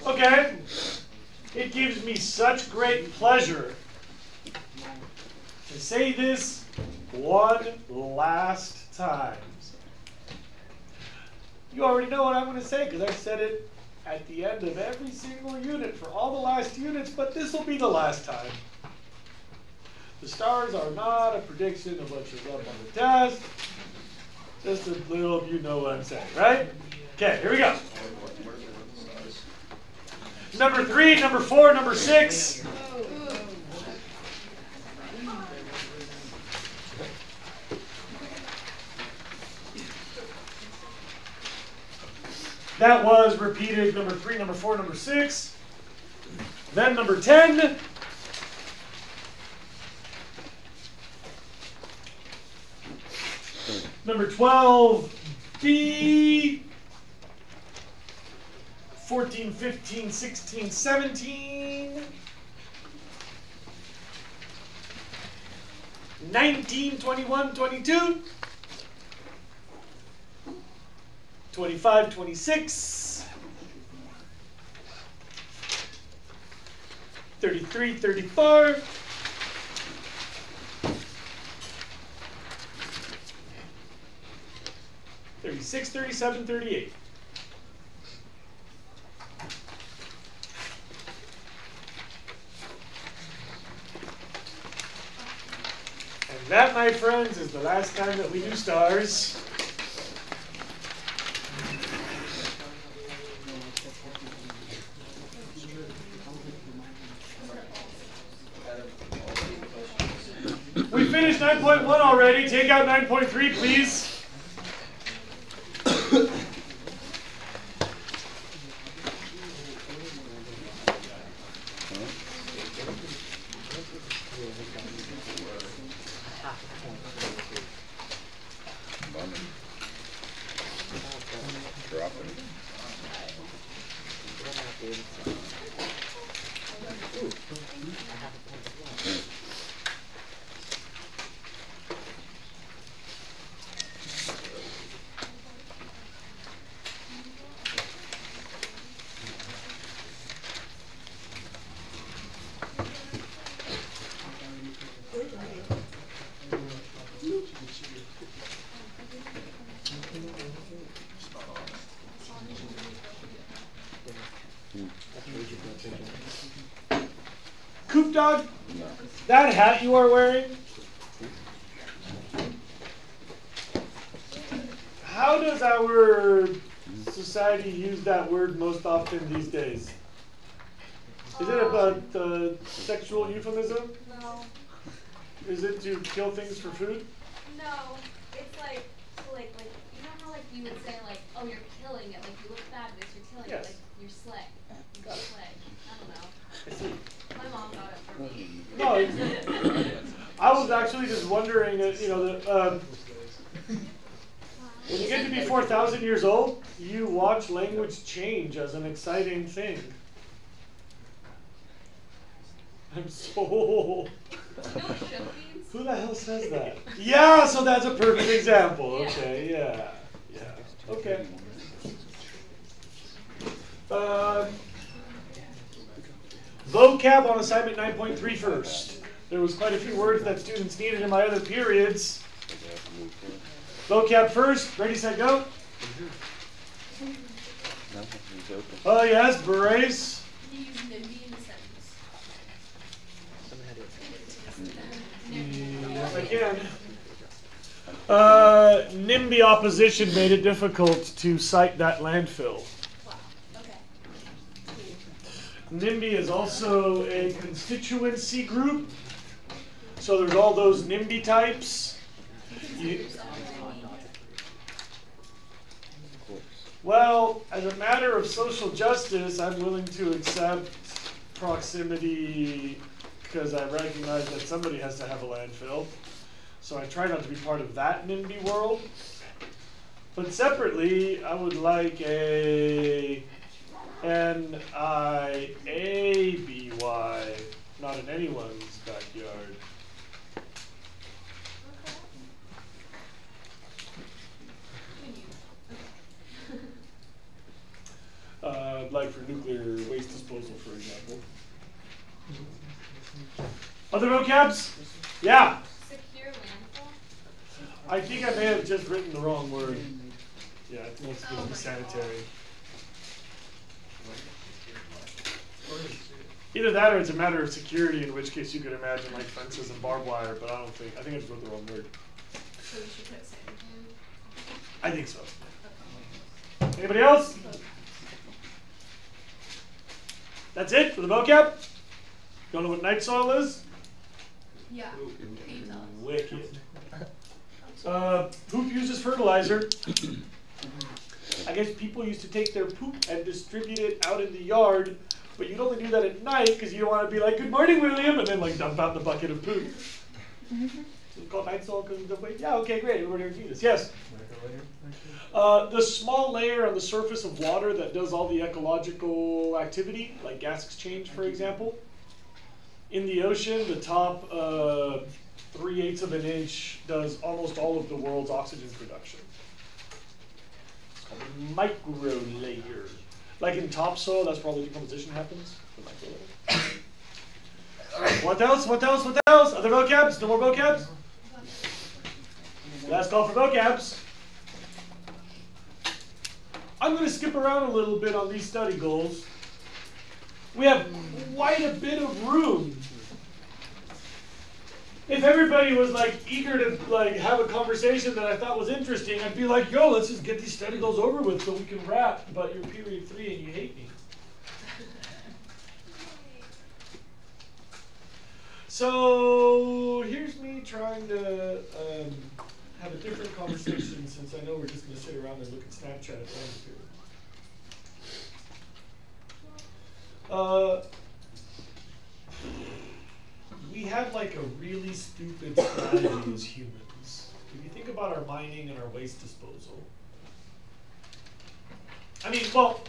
Okay, it gives me such great pleasure to say this one last time. You already know what I'm going to say because I said it at the end of every single unit for all the last units, but this will be the last time. The stars are not a prediction of what shows up on the test. Just a little, you know what I'm saying, right? Okay, here we go. Number 3, number 4, number 6. That was repeated number 3, number 4, number 6. Then number 10. Number 12, B. 14, 15, 16, 17. 19, 21, 22. 25, 26. 33, 34. 36, 37, 38. And that, my friends, is the last time that we do stars. We finished 9.1 already. Take out 9.3, please. Coop dog, that hat you are wearing, how does our society use that word most often these days? Is it about sexual euphemism? No. Is it to kill things for food? No. It's like, so like you know how like you would say like, oh, you're killing it, like you look fabulous, you're killing it, like you're slick. You're slick. I don't know. I see. My mom got it for me. No, I was actually just wondering, you know, when you get to be 4,000 years old, you watch language change as an exciting thing. I'm so old. Who the hell says that? Yeah, so that's a perfect example. Okay, yeah. Okay. Vocab on assignment 9.3 first. There was quite a few words that students needed in my other periods. Vocab first. Ready, set, go. Oh yes, berets. Can you use NIMBY in a sentence? Yes, I can. NIMBY opposition made it difficult to cite that landfill. NIMBY is also a constituency group. So there's all those NIMBY types. Well, as a matter of social justice, I'm willing to accept proximity because I recognize that somebody has to have a landfill. So I try not to be part of that NIMBY world. But separately, I would like a N-I-A-B-Y. Not in anyone's backyard. Like for nuclear waste disposal, for example. Other vocabs? Yeah. Secure landfill? I think I may have just written the wrong word. Yeah, it's supposed to be sanitary. Either that or it's a matter of security, in which case you could imagine like fences and barbed wire, but I think I just wrote the wrong word. So we should put sanitary? I think so. Anybody else? That's it for the vocab? Don't know what night soil is? Yeah. Wicked. Poop used as fertilizer. I guess people used to take their poop and distribute it out in the yard, but you'd only do that at night because you don't want to be like, "Good morning, William," and then like dump out the bucket of poop. So it's called night soil because of the way. Yeah, okay, great. Everybody agrees this. Yes? The small layer on the surface of water that does all the ecological activity, like gas exchange, for example. In the ocean, the top 3/8 of an inch does almost all of the world's oxygen production. It's called a micro layer. Like in topsoil, that's where all the decomposition happens. The micro layer. What else? What else? What else? Other vocabs? No more vocabs? Last call for vocabs. I'm going to skip around a little bit on these study goals. We have quite a bit of room. If everybody was like eager to like have a conversation that I thought was interesting, I'd be like, "Yo, let's just get these study goals over with so we can rap." But you're period 3 and you hate me. So here's me trying to have a different conversation, since I know we're just going to sit around and look at Snapchat at the end here. We have like a really stupid strategy as humans. If you think about our mining and our waste disposal. I mean, well,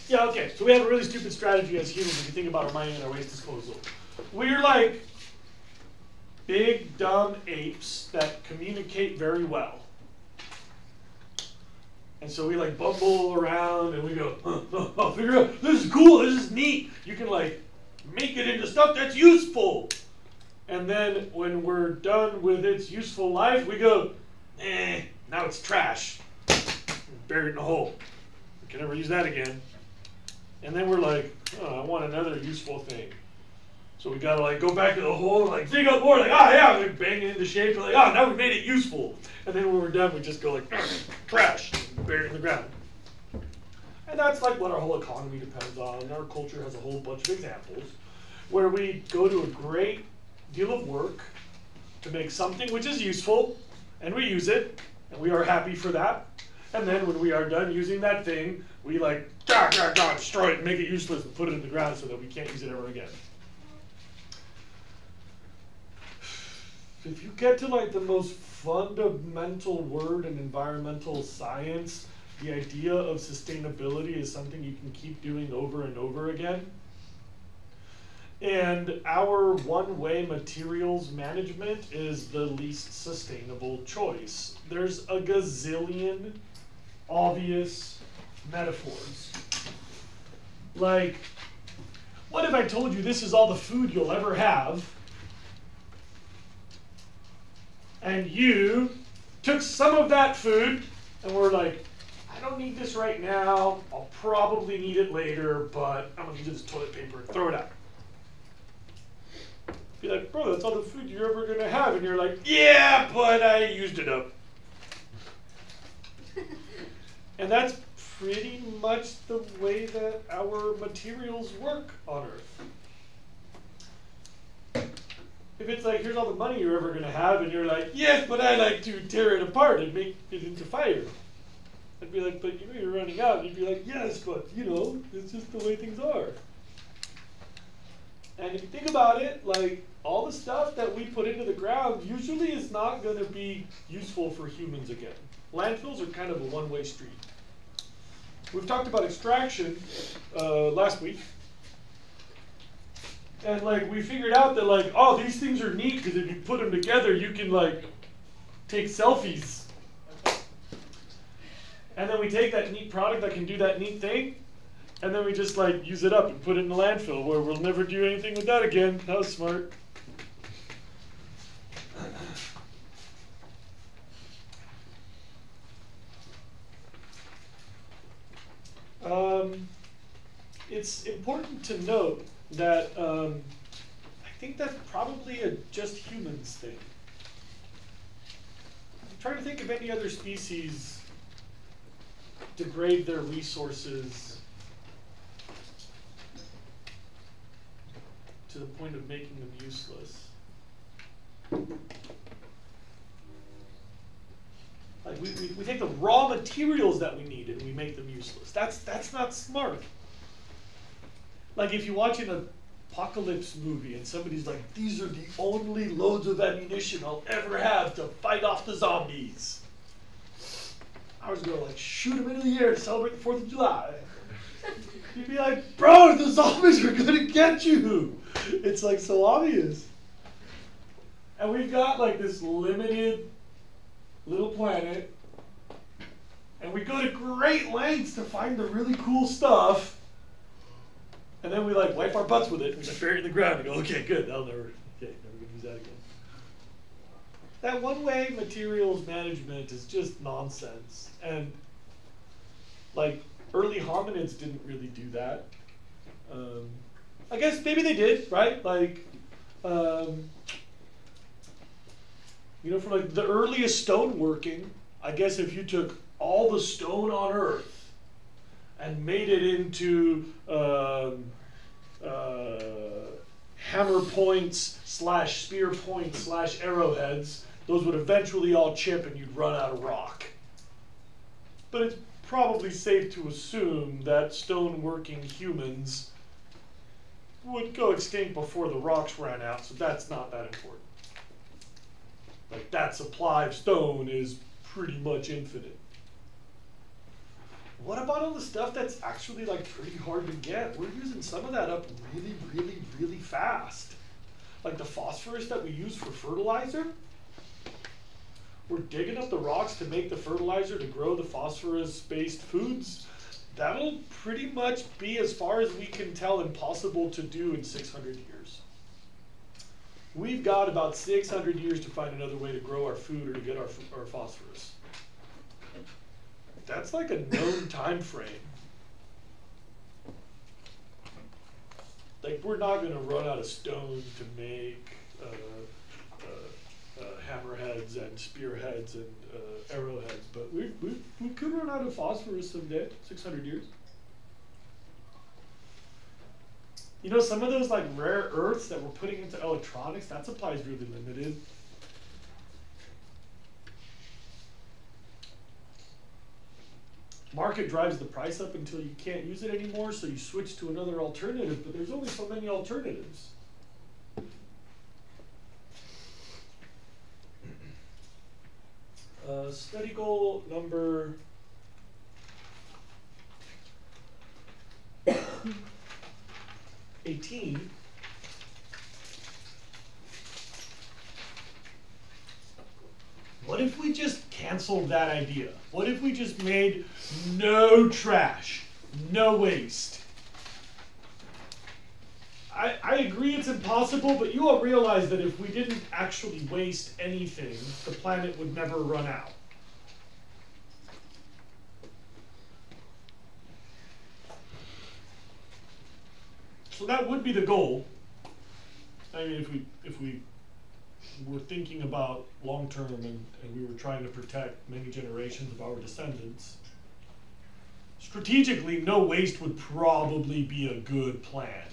yeah, okay. So we have a really stupid strategy as humans if you think about our mining and our waste disposal. We're like big, dumb apes that communicate very well. And so we like bumble around and we go, oh, figure out, this is cool, this is neat. You can like make it into stuff that's useful. And then when we're done with its useful life, we go, now it's trash. Bury it in a hole. We can never use that again. And then we're like, oh, I want another useful thing. So we gotta like go back to the hole and like dig up more, like, oh yeah, we bang it into shape, like, oh, now we made it useful. And then when we're done, we just go like, trash, bury it in the ground. And that's like what our whole economy depends on. And our culture has a whole bunch of examples where we go to a great deal of work to make something which is useful, and we use it, and we are happy for that. And then when we are done using that thing, we like, destroy it, make it useless, and put it in the ground so that we can't use it ever again. If you get to like the most fundamental word in environmental science, the idea of sustainability is something you can keep doing over and over again. And our one-way materials management is the least sustainable choice. There's a gazillion obvious metaphors. Like, what if I told you this is all the food you'll ever have, and you took some of that food and were like, I don't need this right now, I'll probably need it later, but I'm gonna use this toilet paper and throw it out. Be like, bro, that's all the food you're ever gonna have. And you're like, yeah, but I used it up. And that's pretty much the way that our materials work on Earth. If it's like, here's all the money you're ever gonna have, and you're like, yes, but I like to tear it apart and make it into fire. I'd be like, but you know you're running out. And you'd be like, yes, but you know, it's just the way things are. And if you think about it, like, all the stuff that we put into the ground usually is not going to be useful for humans again. Landfills are kind of a one-way street. we've talked about extraction last week. And like we figured out that like, oh, these things are neat because if you put them together, you can like take selfies. And then we take that neat product that can do that neat thing, and then we just like use it up and put it in the landfill where we'll never do anything with that again. That was smart. It's important to note that I think that's probably a just humans thing. I'm trying to think of any other species degrade their resources to the point of making them useless. Like we take the raw materials that we need and we make them useless. That's not smart. Like if you watch an apocalypse movie and somebody's like, these are the only loads of ammunition I'll ever have to fight off the zombies. I was gonna like shoot them into the air to celebrate the 4th of July. You'd be like, bro, the zombies are gonna get you. It's like so obvious. And we've got like this limited little planet, and we go to great lengths to find the really cool stuff, and then we like wipe our butts with it and just bury it in the ground and go, okay, good, never gonna use that again. That one-way materials management is just nonsense, and like early hominids didn't really do that. I guess maybe they did, right? Like, you know, for like the earliest stone working, I guess if you took all the stone on Earth and made it into hammer points / spear points / arrowheads, those would eventually all chip and you'd run out of rock. But it's probably safe to assume that stone working humans would go extinct before the rocks ran out, so that's not that important. Like that supply of stone is pretty much infinite. What about all the stuff that's actually like pretty hard to get? We're using some of that up really, really, really fast. Like the phosphorus that we use for fertilizer. We're digging up the rocks to make the fertilizer to grow the phosphorus-based foods. That'll pretty much be, as far as we can tell, impossible to do in 600 years. We've got about 600 years to find another way to grow our food or to get our phosphorus. That's like a known time frame. Like we're not going to run out of stone to make hammerheads and spearheads and arrowheads, but we could run out of phosphorus someday, 600 years. You know, some of those like rare earths that we're putting into electronics, that supply is really limited. Market drives the price up until you can't use it anymore, so you switch to another alternative, but there's only so many alternatives. Study goal number 18. What if we just canceled that idea? What if we just made no trash, no waste? I agree it's impossible, but you all realize that if we didn't actually waste anything, the planet would never run out. So that would be the goal. I mean, if we were thinking about long term and we were trying to protect many generations of our descendants, strategically, no waste would probably be a good plan.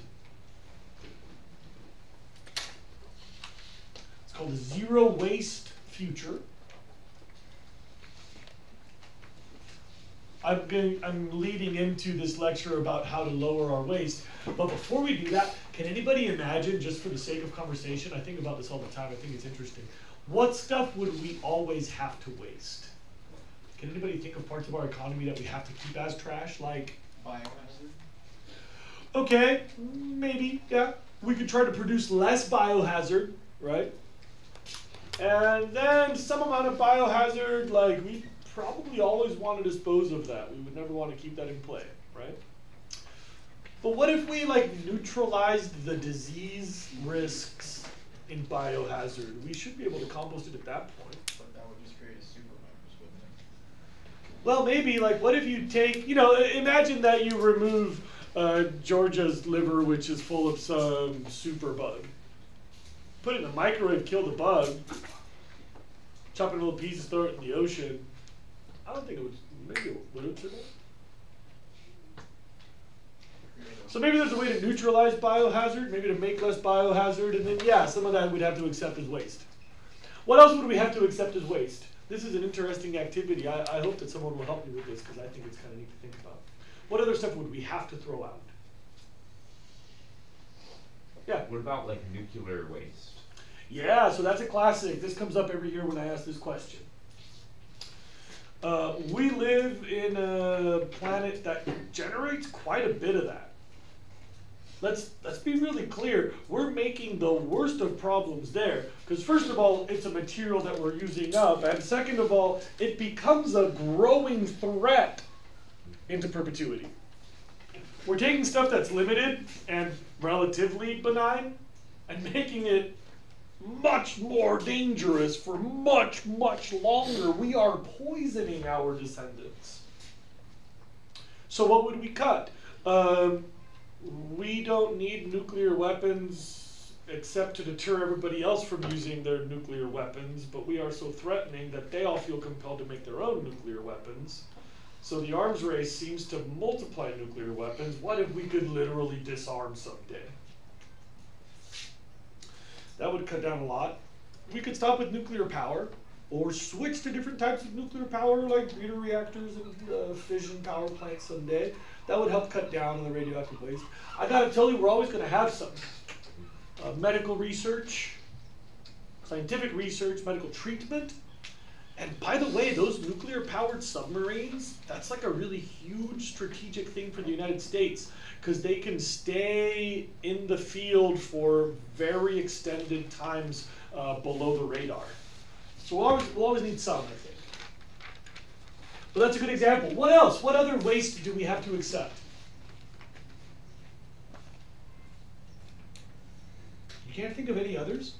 It's called a zero waste future. I'm leading into this lecture about how to lower our waste, but before we do that, can anybody imagine, just for the sake of conversation, I think about this all the time, I think it's interesting, what stuff would we always have to waste? Can anybody think of parts of our economy that we have to keep as trash? Like biohazard? Okay, maybe, yeah. We could try to produce less biohazard, right? And then some amount of biohazard, like we probably always want to dispose of that. We would never want to keep that in play, right? But what if we like neutralized the disease risks in biohazard? We should be able to compost it at that point. But that would just create a supervirus, wouldn't it? Well, maybe, like what if you take, you know, imagine that you remove Georgia's liver, which is full of some super bug. Put it in the microwave, kill the bug, chop it in little pieces, throw it in the ocean. I don't think it would, maybe it would survive. So maybe there's a way to neutralize biohazard, maybe to make less biohazard, and then yeah, some of that we'd have to accept as waste. What else would we have to accept as waste? This is an interesting activity. I hope that someone will help me with this because I think it's kind of neat to think about. What other stuff would we have to throw out? Yeah. What about like nuclear waste? Yeah, so that's a classic. This comes up every year when I ask this question. We live in a planet that generates quite a bit of that. Let's be really clear. We're making the worst of problems there. Because first of all, it's a material that we're using up. And second of all, it becomes a growing threat into perpetuity. We're taking stuff that's limited and relatively benign and making it much more dangerous for much, much longer. We are poisoning our descendants. So what would we cut? We don't need nuclear weapons except to deter everybody else from using their nuclear weapons, but we are so threatening that they all feel compelled to make their own nuclear weapons. So the arms race seems to multiply nuclear weapons. What if we could literally disarm someday? That would cut down a lot. We could stop with nuclear power or switch to different types of nuclear power like breeder reactors and fission power plants someday. That would help cut down on the radioactive waste. I gotta tell you, we're always gonna have some. Medical research, scientific research, medical treatment. And by the way, those nuclear powered submarines, that's like a really huge strategic thing for the United States because they can stay in the field for very extended times below the radar. So we'll always need some, I think. But that's a good example. What else? What other waste do we have to accept? You can't think of any others?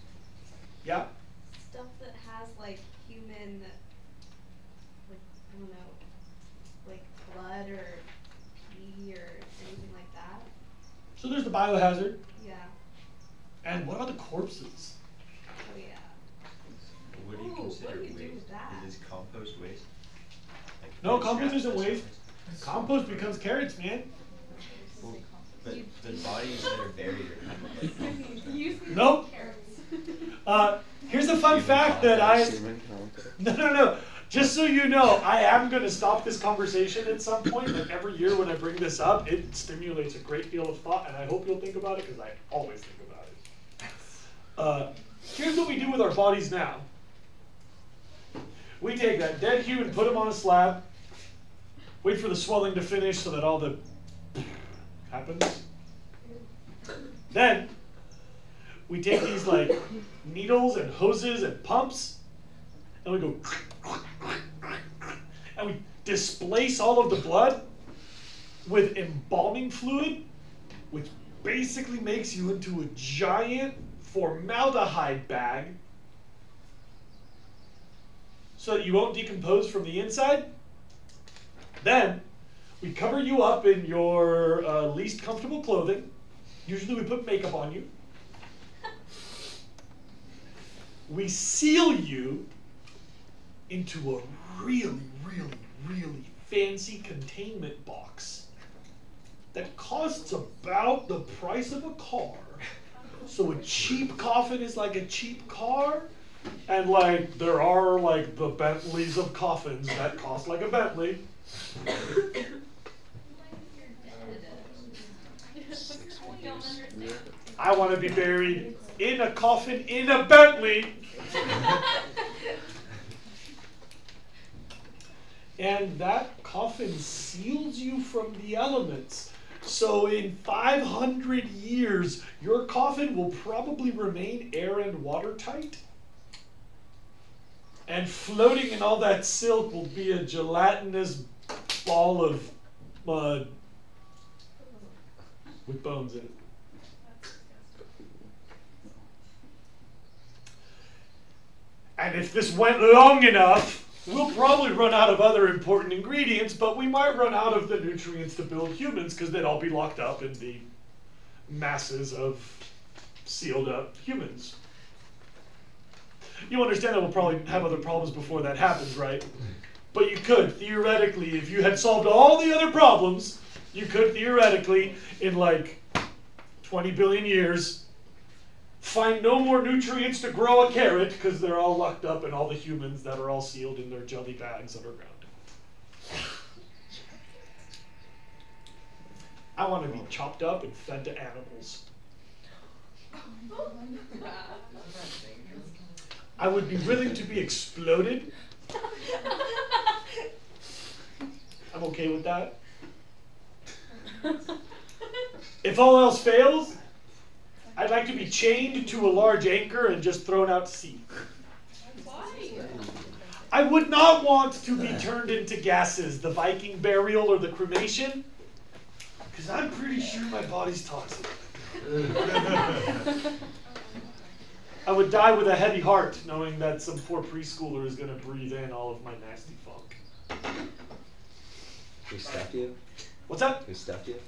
Yeah? Stuff that has like human, like, I don't know, like blood or pee or anything like that. So there's the biohazard. Yeah. And what about the corpses? Oh yeah. What do you Ooh, consider what do you do waste? with that? Is this compost waste? Like, No, food compost scraps, isn't that waste. sort of Compost becomes carrots, man. Well, but the bodies that are buried are kind of like Nope. Here's a fun fact that No. Just so you know, I am going to stop this conversation at some point. And every year when I bring this up, it stimulates a great deal of thought, and I hope you'll think about it because I always think about it. Here's what we do with our bodies now. We take that dead human, put him on a slab, wait for the swelling to finish so that all the happens. Then we take these like needles and hoses and pumps, and we go and we displace all of the blood with embalming fluid, which basically makes you into a giant formaldehyde bag so that you won't decompose from the inside. Then we cover you up in your least comfortable clothing. Usually we put makeup on you. We seal you into a really, really, really fancy containment box that costs about the price of a car. So a cheap coffin is like a cheap car, and like there are like the Bentleys of coffins that cost like a Bentley. I want to be buried in a coffin in a Bentley. and that coffin seals you from the elements. So in 500 years, your coffin will probably remain air and watertight. And floating in all that silk will be a gelatinous ball of mud with bones in it. And if this went long enough, we'll probably run out of other important ingredients, but we might run out of the nutrients to build humans because they'd all be locked up in the masses of sealed up humans. You understand that we'll probably have other problems before that happens, right? But you could, theoretically, if you had solved all the other problems, you could theoretically, in like 20 billion years, find no more nutrients to grow a carrot because they're all locked up in all the humans that are all sealed in their jelly bags underground. I want to be chopped up and fed to animals. I would be willing to be exploded. I'm okay with that. If all else fails, I'd like to be chained to a large anchor and just thrown out to sea. Why? I would not want to be turned into gases, the Viking burial or the cremation, because I'm pretty sure my body's toxic. I would die with a heavy heart, knowing that some poor preschooler is going to breathe in all of my nasty funk. Who stuffed you? What's that? Who stuffed you?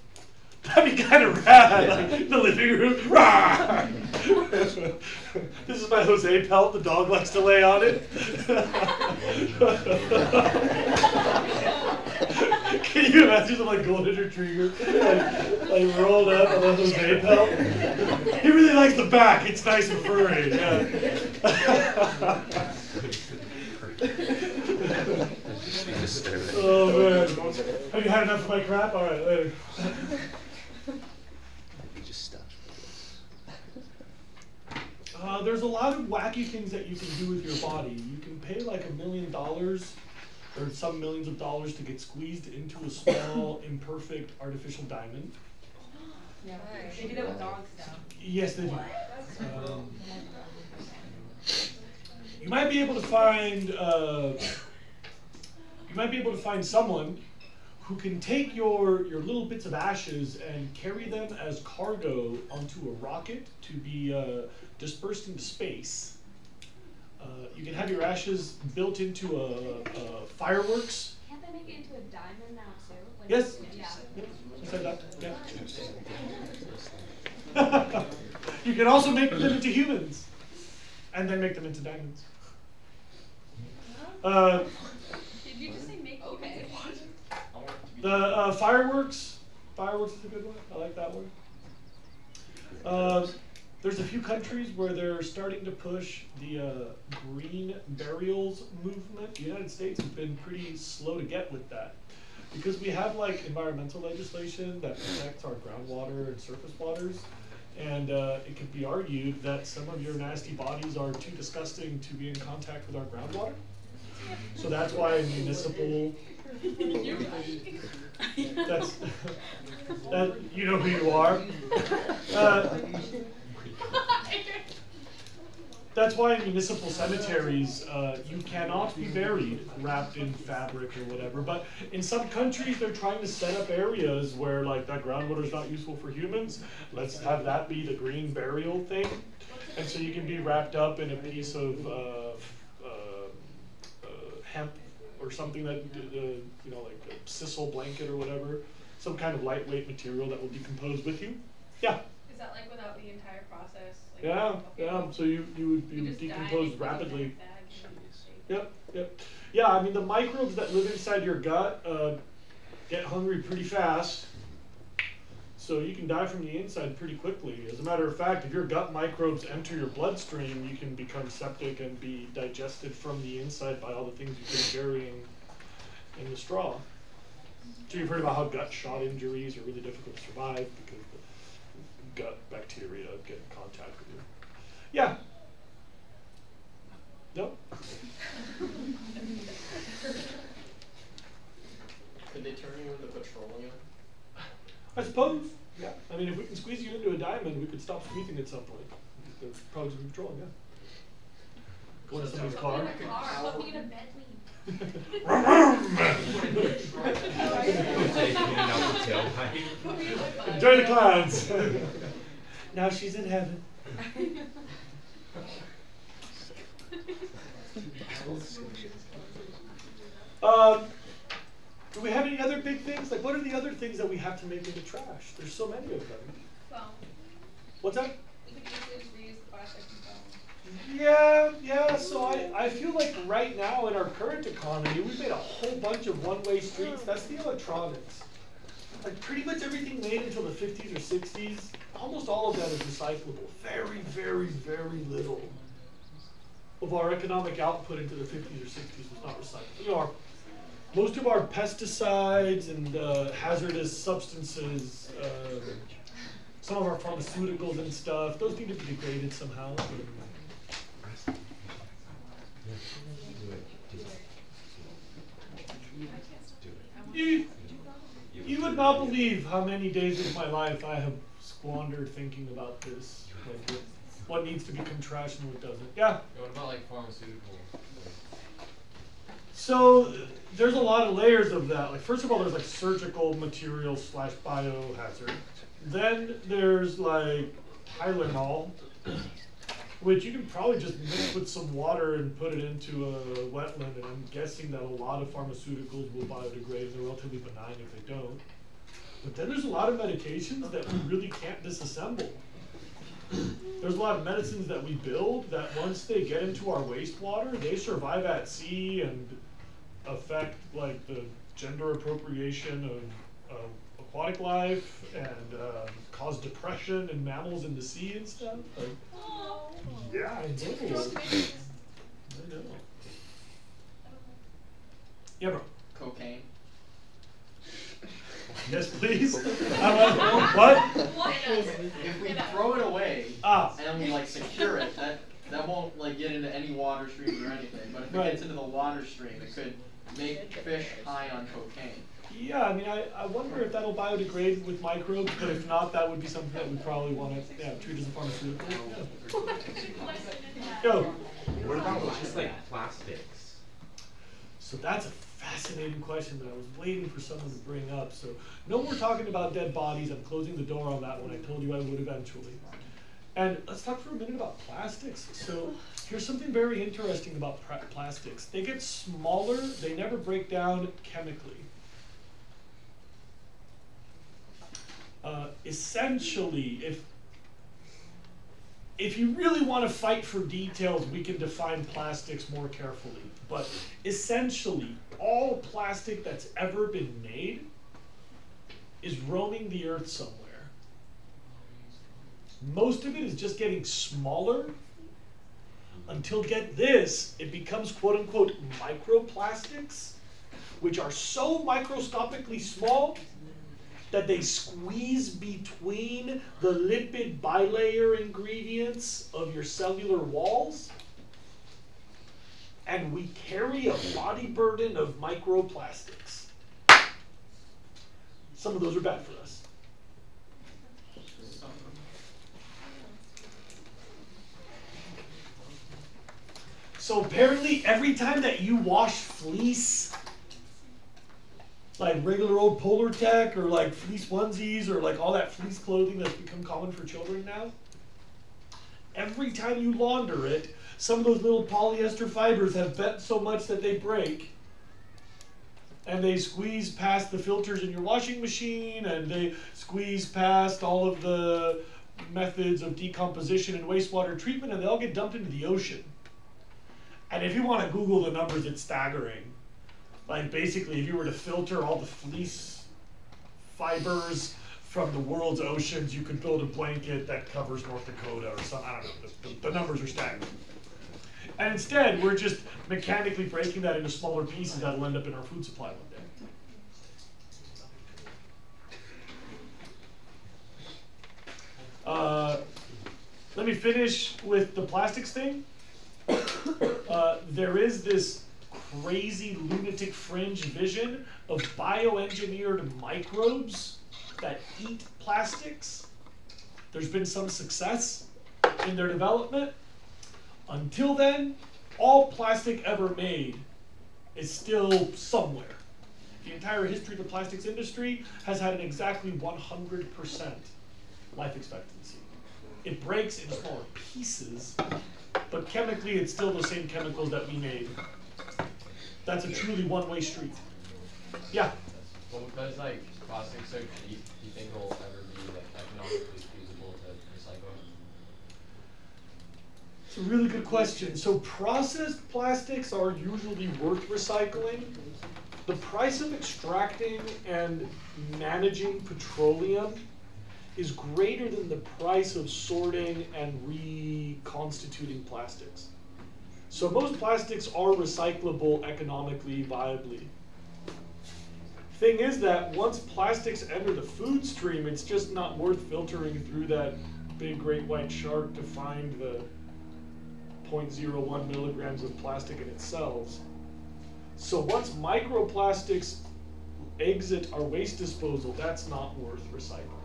That'd be kind of rad, like the living room. Rah! This is my Jose pelt. The dog likes to lay on it. Can you imagine some like golden retriever, like rolled up on a Jose pelt? He really likes the back. It's nice and furry. Yeah. Oh man, have you had enough of my crap? All right, later. There's a lot of wacky things that you can do with your body. You can pay like $1 million or some millions of dollars to get squeezed into a small, imperfect artificial diamond. Yeah, they do that with dogs now. Yes, they do. You might be able to find. You might be able to find someone who can take your little bits of ashes and carry them as cargo onto a rocket to be dispersed into space. You can have your ashes built into a fireworks. Can't they make it into a diamond now too? Like, Yes. Yeah. You said that. Yeah. You can also make them into humans, and then make them into diamonds. Did you just say make? Okay. The fireworks. Fireworks is a good one. I like that one. There's a few countries where they're starting to push the green burials movement. The United States has been pretty slow to get with that because we have like environmental legislation that protects our groundwater and surface waters. And it could be argued that some of your nasty bodies are too disgusting to be in contact with our groundwater. So that's why municipal. That's that you know who you are. That's why in municipal cemeteries you cannot be buried wrapped in fabric or whatever. But in some countries they're trying to set up areas where like that groundwater is not useful for humans. Let's have that be the green burial thing, and so you can be wrapped up in a piece of hemp or something that you know, like a sisal blanket or whatever, some kind of lightweight material that will decompose with you. Yeah. Is that like without the entire process? Like, Yeah, yeah. So you would decompose rapidly. Yep, yep. Yeah, I mean the microbes that live inside your gut get hungry pretty fast. So you can die from the inside pretty quickly. As a matter of fact, if your gut microbes enter your bloodstream, you can become septic and be digested from the inside by all the things you've been carrying in the straw. So you've heard about how gut shot injuries are really difficult to survive because the gut bacteria get in contact with you. Yeah. No? controlling it? I suppose. Yeah. I mean, if we can squeeze you into a diamond, we could stop squeezing at some point. That's probably just controlling, yeah. Go into somebody's car. In a car, put me in a Bentley. Enjoy the clouds. Now she's in heaven. Do we have any other big things? Like, what are the other things that we have to make into trash? There's so many of them. Foam. What's that? You could easily just reuse the plastic and foam. Yeah, so I feel like right now in our current economy, we've made a whole bunch of one-way streets. That's the electronics. Like pretty much everything made until the 50s or 60s, almost all of that is recyclable. Very, very, very little of our economic output into the 50s or 60s was not recyclable. You know, most of our pesticides and hazardous substances, some of our pharmaceuticals and stuff, those need to be degraded somehow. You would not believe how many days of my life I have squandered thinking about this. Like what needs to become trash and what doesn't. Yeah? What about like pharmaceutical? So there's a lot of layers of that. Like first of all, there's like surgical material / biohazard. Then there's like Tylenol, which you can probably just mix with some water and put it into a wetland, and I'm guessing that a lot of pharmaceuticals will biodegrade and they're relatively benign if they don't. But then there's a lot of medications that we really can't disassemble. There's a lot of medicines that we build that once they get into our wastewater, they survive at sea and affect like the gender appropriation of aquatic life and cause depression in mammals in the sea and stuff. Like, yeah, I know. I know. Yeah, bro. Cocaine. Yes, please. What? If we throw it away and we like secure it, that won't like get into any water streams or anything. But if it gets into the water stream, it could make fish high on cocaine. Yeah, I mean, I wonder if that'll biodegrade with microbes, but if not, that would be something that we probably want to treat as a pharmaceutical. Yeah. Go. What about just like plastics? So that's a fascinating question that I was waiting for someone to bring up. So no more talking about dead bodies. I'm closing the door on that one. I told you I would eventually. And let's talk for a minute about plastics. So here's something very interesting about plastics. They get smaller. They never break down chemically. Essentially, if you really want to fight for details, we can define plastics more carefully. But essentially, all plastic that's ever been made is roaming the earth somewhere. Most of it is just getting smaller until, get this, it becomes quote unquote microplastics, which are so microscopically small that they squeeze between the lipid bilayer ingredients of your cellular walls, and we carry a body burden of microplastics. Some of those are bad for us. So apparently every time that you wash fleece, like regular old Polar Tech or like fleece onesies or like all that fleece clothing that's become common for children now, every time you launder it, some of those little polyester fibers have bent so much that they break, and they squeeze past the filters in your washing machine, and they squeeze past all of the methods of decomposition and wastewater treatment, and they all get dumped into the ocean. And if you want to Google the numbers, it's staggering. Like basically, if you were to filter all the fleece fibers from the world's oceans, you could build a blanket that covers North Dakota or something. I don't know. The numbers are staggering. And instead, we're just mechanically breaking that into smaller pieces that'll end up in our food supply one day. Let me finish with the plastics thing. There is this crazy lunatic fringe vision of bioengineered microbes that eat plastics. There's been some success in their development. Until then, all plastic ever made is still somewhere. The entire history of the plastics industry has had an exactly 100% life expectancy. It breaks into smaller pieces, but chemically it's still the same chemicals that we made. That's a truly one-way street. Yeah? Well, because like plastic's so cheap, do you think it'll ever be like economically feasible to recycle? It's a really good question. So processed plastics are usually worth recycling. The price of extracting and managing petroleum is greater than the price of sorting and reconstituting plastics. So most plastics are recyclable economically, viably. Thing is that once plastics enter the food stream, it's just not worth filtering through that big great white shark to find the 0.01 milligrams of plastic in its cells. So once microplastics exit our waste disposal, that's not worth recycling.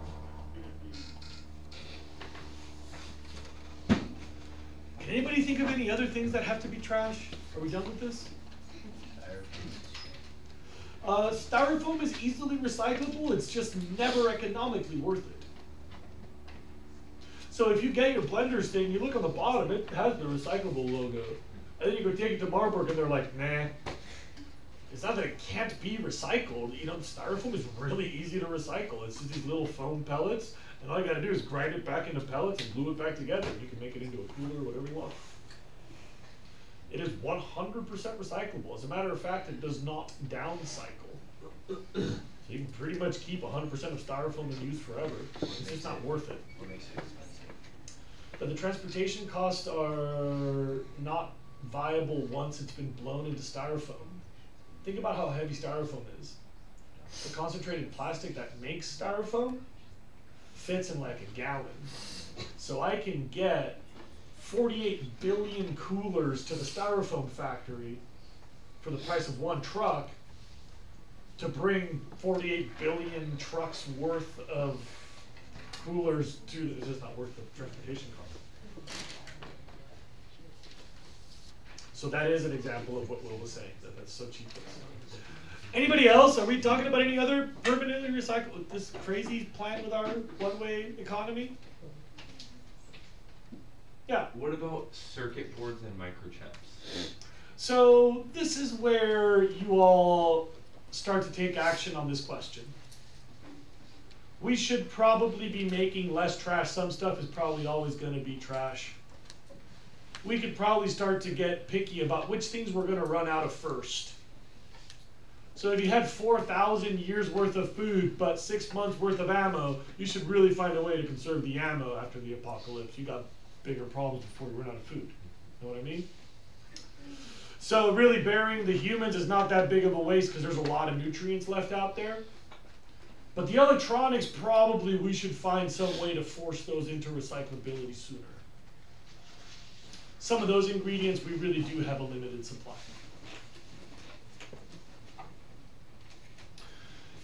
Can anybody think of any other things that have to be trash? Are we done with this? Styrofoam is easily recyclable, it's just never economically worth it. So if you get your blenders thing, you look on the bottom, it has the recyclable logo. And then you go take it to Marburg and they're like, nah. It's not that it can't be recycled. You know, styrofoam is really easy to recycle. It's just these little foam pellets, and all you gotta do is grind it back into pellets and glue it back together. You can make it into a cooler, whatever you want. It is 100% recyclable. As a matter of fact, it does not downcycle. So you can pretty much keep 100% of styrofoam in use forever. It's just not worth it. What makes it expensive? But the transportation costs are not viable once it's been blown into styrofoam. Think about how heavy styrofoam is. The concentrated plastic that makes styrofoam fits in like a gallon. So I can get 48 billion coolers to the styrofoam factory for the price of one truck to bring 48 billion trucks worth of coolers to, it's just not worth the transportation cost. So that is an example of what Will was saying, that's so cheap. Anybody else? Are we talking about any other permanently recycled, this crazy plan with our one-way economy? Yeah. What about circuit boards and microchips? So this is where you all start to take action on this question. We should probably be making less trash. Some stuff is probably always going to be trash. We could probably start to get picky about which things we're going to run out of first. So if you had 4,000 years worth of food, but 6 months worth of ammo, you should really find a way to conserve the ammo after the apocalypse. You got bigger problems before you run out of food. Know what I mean? So really burying the humans is not that big of a waste because there's a lot of nutrients left out there. But the electronics, probably we should find some way to force those into recyclability sooner. Some of those ingredients we really do have a limited supply.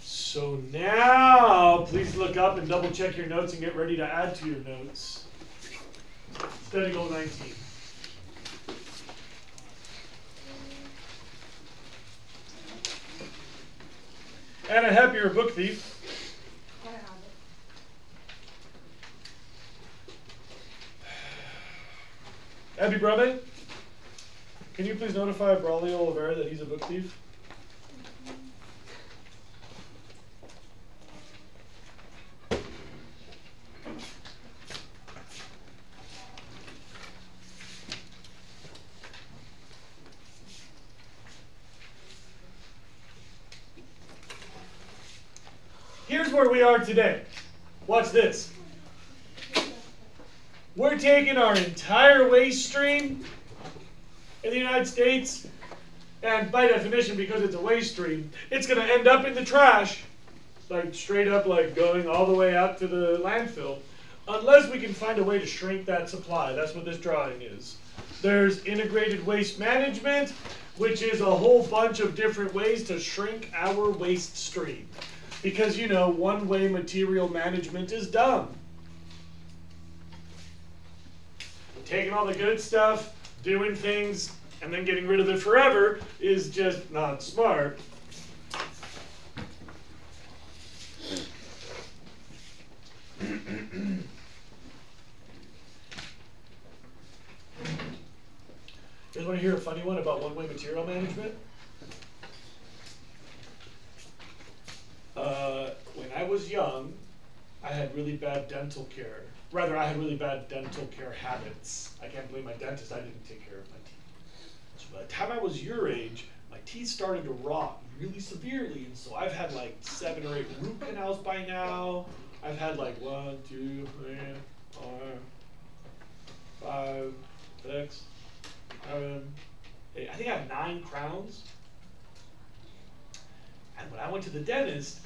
So now, please look up and double check your notes and get ready to add to your notes. Study goal 19. And I hope you're a book thief. I have it. Abby Brabbe, can you please notify Braulio Oliveira that he's a book thief? Here's where we are today. Watch this. We're taking our entire waste stream in the United States, and by definition, because it's a waste stream, it's going to end up in the trash, like straight up, like going all the way out to the landfill, unless we can find a way to shrink that supply. That's what this drawing is. There's integrated waste management, which is a whole bunch of different ways to shrink our waste stream. Because, you know, one-way material management is dumb. Taking all the good stuff, doing things, and then getting rid of it forever is just not smart. You guys want to hear a funny one about one-way material management? When I was young, I had really bad dental care. Rather, I had really bad dental care habits. I can't blame my dentist, I didn't take care of my teeth. So by the time I was your age, my teeth started to rot really severely, and so I've had like 7 or 8 root canals by now. I've had like 1, 2, 3, 4, 5, 6, 7, 8. I think I have 9 crowns. And when I went to the dentist,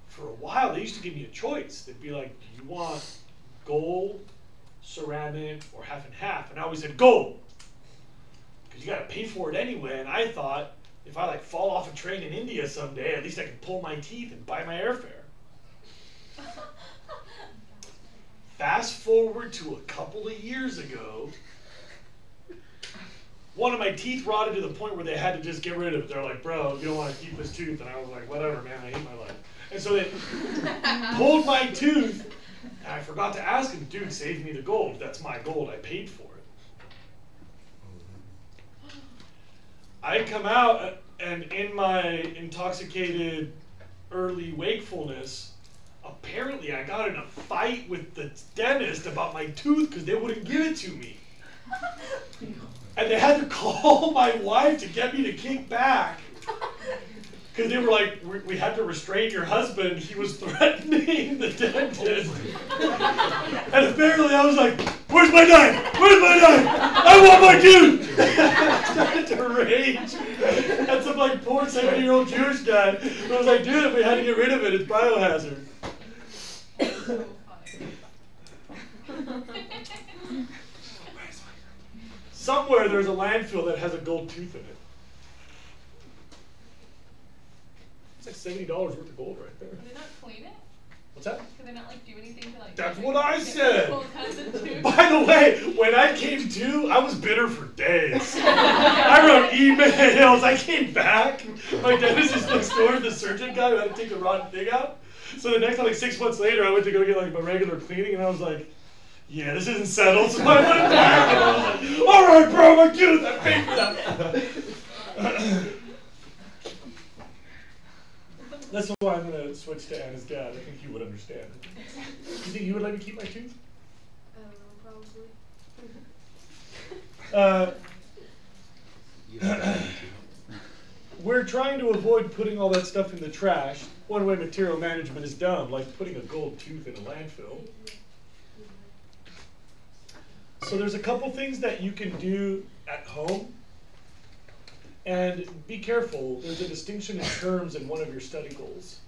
for a while they used to give me a choice. They'd be like, do you want gold, ceramic, or half and half? And I always said gold, because you got to pay for it anyway. And I thought, if I like fall off a train in India someday, at least I can pull my teeth and buy my airfare. Fast forward to a couple of years ago, one of my teeth rotted to the point where they had to just get rid of it. They're like, bro, you don't want to keep this tooth. And I was like, whatever, man, I hate my life. And so they pulled my tooth, and I forgot to ask him, dude, save me the gold. That's my gold. I paid for it. I come out, and in my intoxicated early wakefulness, apparently I got in a fight with the dentist about my tooth because they wouldn't give it to me. And they had to call my wife to get me to kick back. Because they were like, we had to restrain your husband. He was threatening the dentist. And apparently I was like, where's my knife? Where's my knife? I want my tooth! I started to rage. And some like poor 70-year-old Jewish guy. I was like, dude, if we had to get rid of it, it's biohazard. So funny. Somewhere there's a landfill that has a gold tooth in it. It's like $70 worth of gold right there. Can they not clean it? What's that? Can they not like do anything to like? That's what I said. By By the way, when I came to, I was bitter for days. I wrote emails. I came back. My dentist is next door, the surgeon guy who had to take the rotten thing out. So the next time, like 6 months later, I went to go get like my regular cleaning, and I was like, yeah, this isn't settled. So I went back, and I was like, all right, bro, my tooth, I paid for that. That's why I'm going to switch to Anna's dad. I think he would understand. Do you think he would let me keep my tooth? I don't know, probably. We're trying to avoid putting all that stuff in the trash. One-way material management is dumb, like putting a gold tooth in a landfill. So there's a couple things that you can do at home. And be careful, there's a distinction in terms in one of your study goals.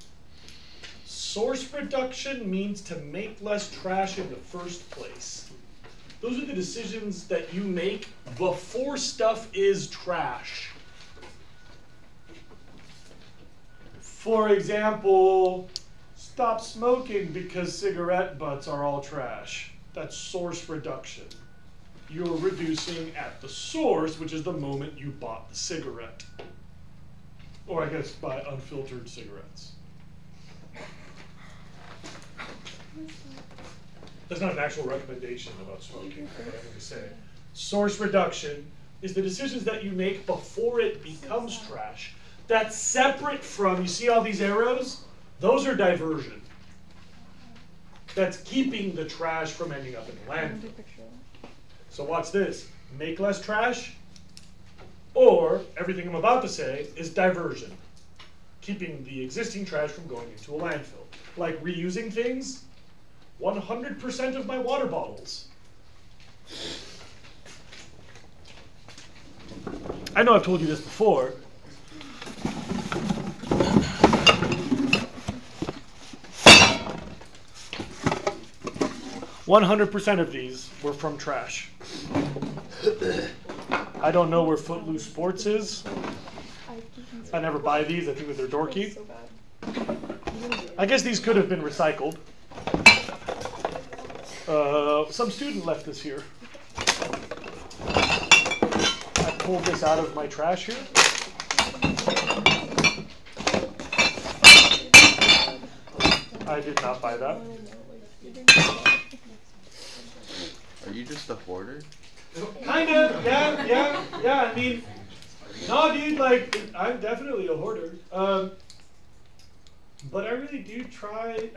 Source reduction means to make less trash in the first place. Those are the decisions that you make before stuff is trash. For example, stop smoking because cigarette butts are all trash. That's source reduction. You're reducing at the source, which is the moment you bought the cigarette. Or I guess buy unfiltered cigarettes. That's not an actual recommendation about smoking, but I'm going to say. Source reduction is the decisions that you make before it becomes trash. That's separate from, you see all these arrows? Those are diversion. That's keeping the trash from ending up in the landfill. So watch this. Make less trash, or everything I'm about to say is diversion. Keeping the existing trash from going into a landfill. Like reusing things, 100% of my water bottles. I know I've told you this before. "100% of these were from trash. I don't know where Footloose Sports is. I never buy these. I think that they're dorky. I guess these could have been recycled. Some student left this here. I pulled this out of my trash here. I did not buy that. Are you just a hoarder? Kinda, yeah. I mean, no, dude, like, I'm definitely a hoarder. But I really do try.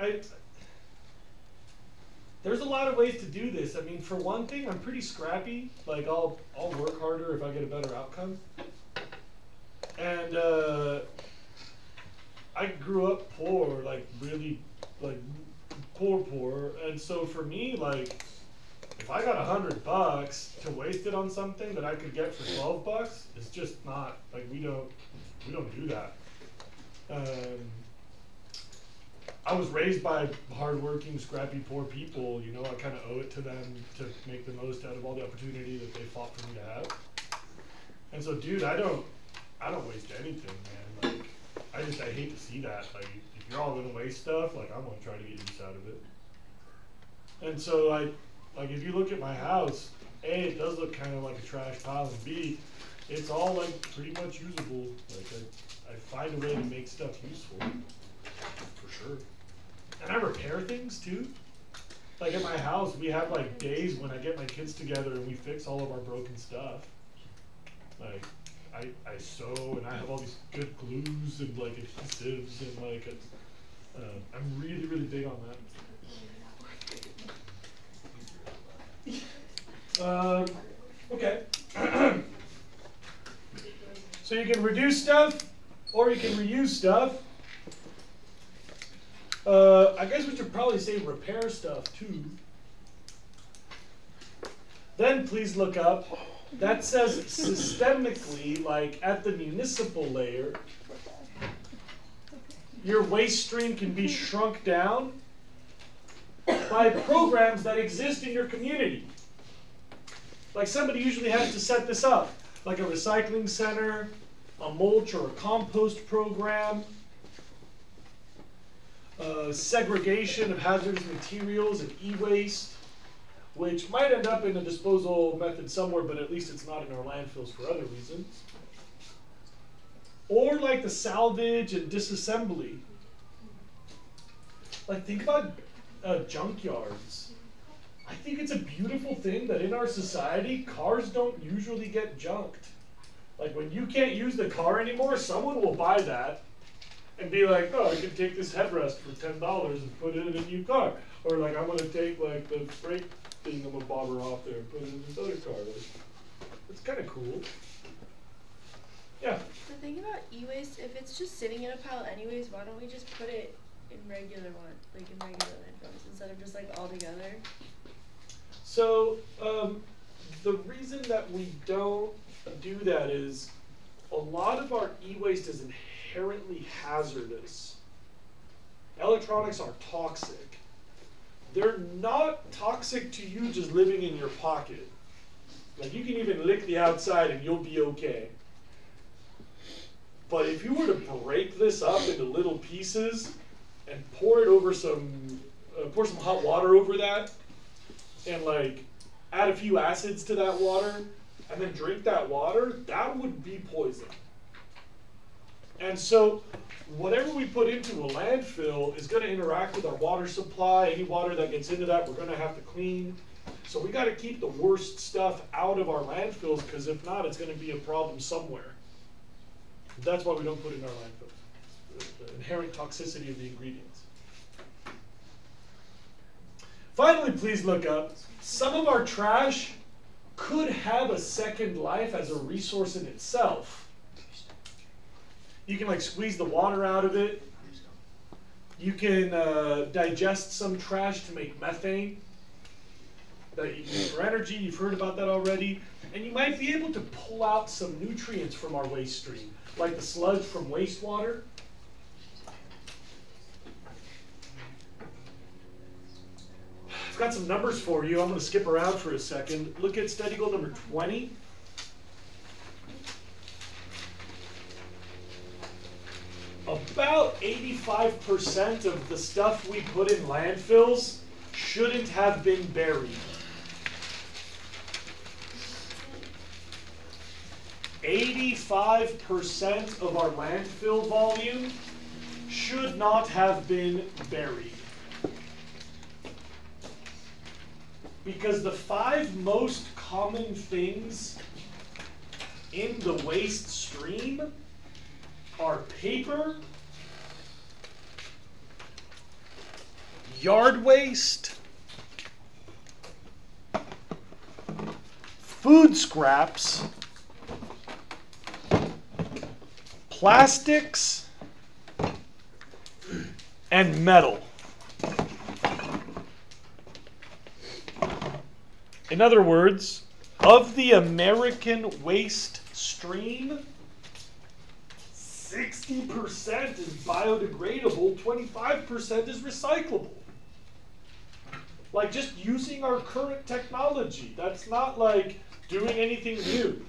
There's a lot of ways to do this. I mean, for one thing, I'm pretty scrappy. Like, I'll work harder if I get a better outcome. And I grew up poor, like really, like poor. And so for me, like, if I got $100 to waste it on something that I could get for $12, it's just not, like, we don't do that. I was raised by hardworking, scrappy, poor people. You know, I kind of owe it to them to make the most out of all the opportunity that they fought for me to have. And so, dude, I don't waste anything, man. Like, I hate to see that. Like, if you're all gonna waste stuff, like, I'm gonna try to get use out of it. And so, like, if you look at my house, A, it does look kind of like a trash pile, and B, it's all, like, pretty much usable. Like, I find a way to make stuff useful, for sure. And I repair things, too. Like, at my house, we have, like, days when I get my kids together and we fix all of our broken stuff. Like, I sew, and I have all these good glues and, like, adhesives, and, like, I'm really, really big on that. Okay. So you can reduce stuff, or you can reuse stuff. I guess we should probably say repair stuff too. Then please look up, that says systemically, like at the municipal layer, your waste stream can be shrunk down by programs that exist in your community. Like, somebody usually has to set this up, like a recycling center, a mulch or a compost program, segregation of hazardous materials and e-waste, which might end up in a disposal method somewhere, but at least it's not in our landfills for other reasons. Or like the salvage and disassembly. Like, think about junkyards. I think it's a beautiful thing that in our society, cars don't usually get junked. Like, when you can't use the car anymore, someone will buy that and be like, oh, I can take this headrest for $10 and put it in a new car. Or like, I'm going to take like the brake thingamabobber off there and put it in this other car. Like, it's kind of cool. Yeah. The thing about e-waste, if it's just sitting in a pile anyways, why don't we just put it in regular landfills instead of just like all together? So the reason that we don't do that is a lot of our e-waste is inherently hazardous. Electronics are toxic. They're not toxic to you just living in your pocket. Like, you can even lick the outside and you'll be okay. But if you were to break this up into little pieces and pour it over pour some hot water over that, and like add a few acids to that water, and then drink that water, that would be poison. And so whatever we put into a landfill is going to interact with our water supply. Any water that gets into that, we're going to have to clean. So we got to keep the worst stuff out of our landfills, because if not, it's going to be a problem somewhere. That's why we don't put it in our landfills. The inherent toxicity of the ingredients. Finally, please look up, some of our trash could have a second life as a resource in itself. You can like squeeze the water out of it. You can digest some trash to make methane that you can use for energy. You've heard about that already. And you might be able to pull out some nutrients from our waste stream, like the sludge from wastewater. I've got some numbers for you. I'm going to skip around for a second. Look at study goal number 20. About 85% of the stuff we put in landfills shouldn't have been buried. 85% of our landfill volume should not have been buried. Because the 5 most common things in the waste stream are paper, yard waste, food scraps, plastics, and metal. In other words, of the American waste stream, 60% is biodegradable, 25% is recyclable. Like just using our current technology. That's not like doing anything new.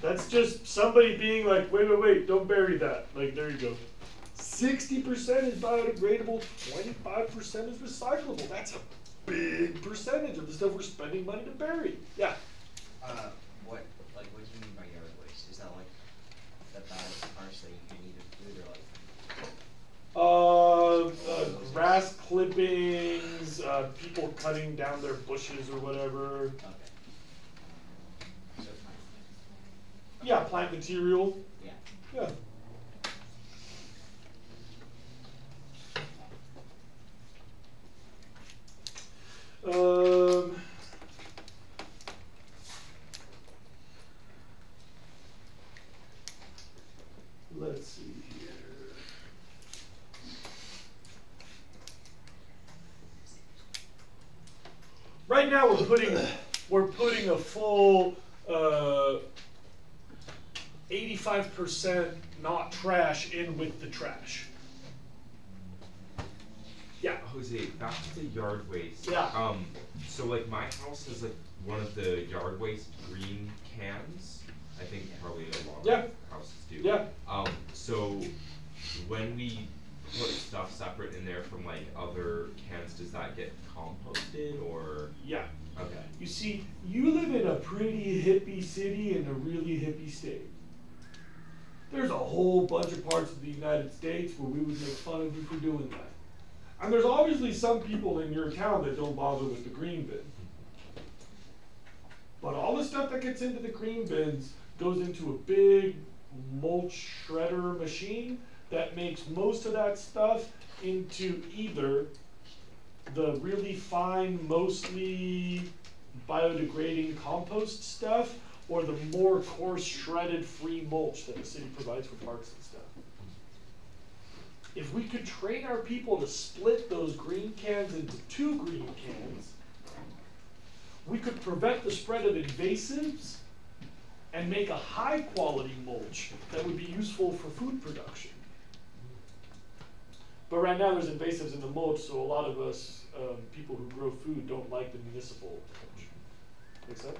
That's just somebody being like, wait, don't bury that. Like, there you go. 60% is biodegradable, 25% is recyclable. That's a big percentage of the stuff we're spending money to bury. Yeah? What do you mean by yard waste? Is that like the bad parts that you can eat in food or like? Grass clippings, people cutting down their bushes or whatever. Okay. So Yeah, plant material. yeah. Yeah. Let's see here. Right now we're putting a full 85% not trash in with the trash. Yeah. Jose, back to the yard waste. Yeah. So like my house is like one of the yard waste green cans. I think probably a lot of houses do. Yeah. So when we put stuff separate in there from like other cans, does that get composted or? Yeah. Okay. You see, you live in a pretty hippie city in a really hippie state. There's a whole bunch of parts of the United States where we would make fun of you for doing that. And there's obviously some people in your town that don't bother with the green bin. But all the stuff that gets into the green bins goes into a big mulch shredder machine that makes most of that stuff into either the really fine, mostly biodegrading compost stuff, or the more coarse shredded free mulch that the city provides for parks and stuff. If we could train our people to split those green cans into 2 green cans, we could prevent the spread of invasives and make a high quality mulch that would be useful for food production. But right now there's invasives in the mulch, so a lot of us, people who grow food, don't like the municipal mulch. Make sense?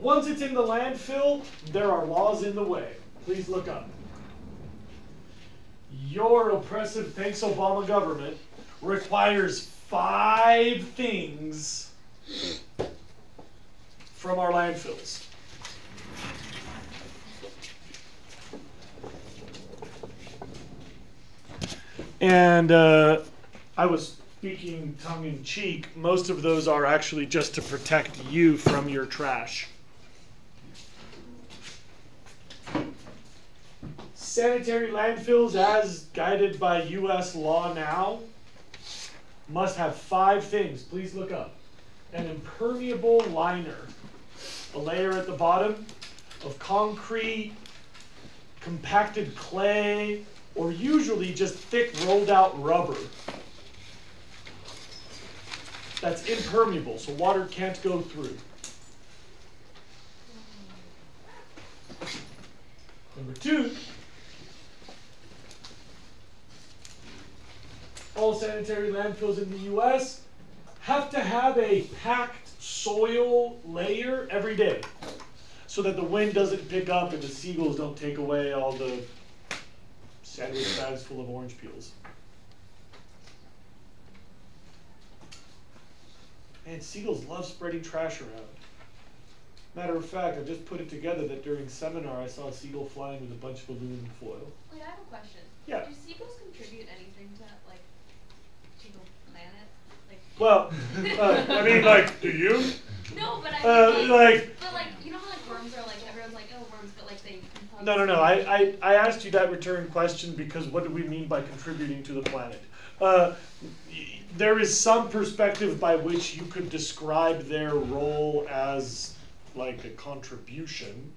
Once it's in the landfill, there are laws in the way. Please look up. Your oppressive, thanks Obama government, requires 5 things from our landfills. And I was speaking tongue in cheek. Most of those are actually just to protect you from your trash. Sanitary landfills, as guided by U.S. law now, must have 5 things. Please look up. An impermeable liner, a layer at the bottom of concrete, compacted clay, or usually just thick rolled out rubber. That's impermeable, so water can't go through. Number 2, all sanitary landfills in the US have to have a packed soil layer every day so that the wind doesn't pick up and the seagulls don't take away all the sandwich bags full of orange peels. And seagulls love spreading trash around. Matter of fact, I just put it together that during seminar I saw a seagull flying with a bunch of aluminum foil. Wait, I have a question. Yeah. Do seagulls contribute anything to, like, to the planet? Like. Well, I mean, like, do you? No, but I mean, but like, you know how like worms are like, everyone's like, oh, worms, but like they. No. I asked you that return question because what do we mean by contributing to the planet? There is some perspective by which you could describe their role as like a contribution,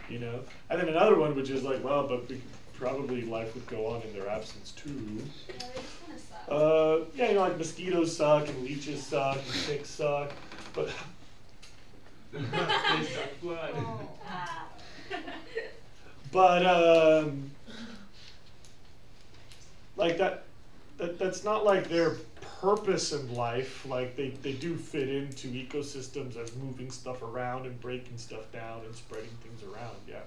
you know, and then another one which is like, well, but probably life would go on in their absence too. Yeah, they just kind of suck. Yeah, you know, like mosquitoes suck and leeches suck and ticks suck, but They suck blood. Oh. but like that's not like their purpose in life. Like they do fit into ecosystems as moving stuff around and breaking stuff down and spreading things around. Yeah.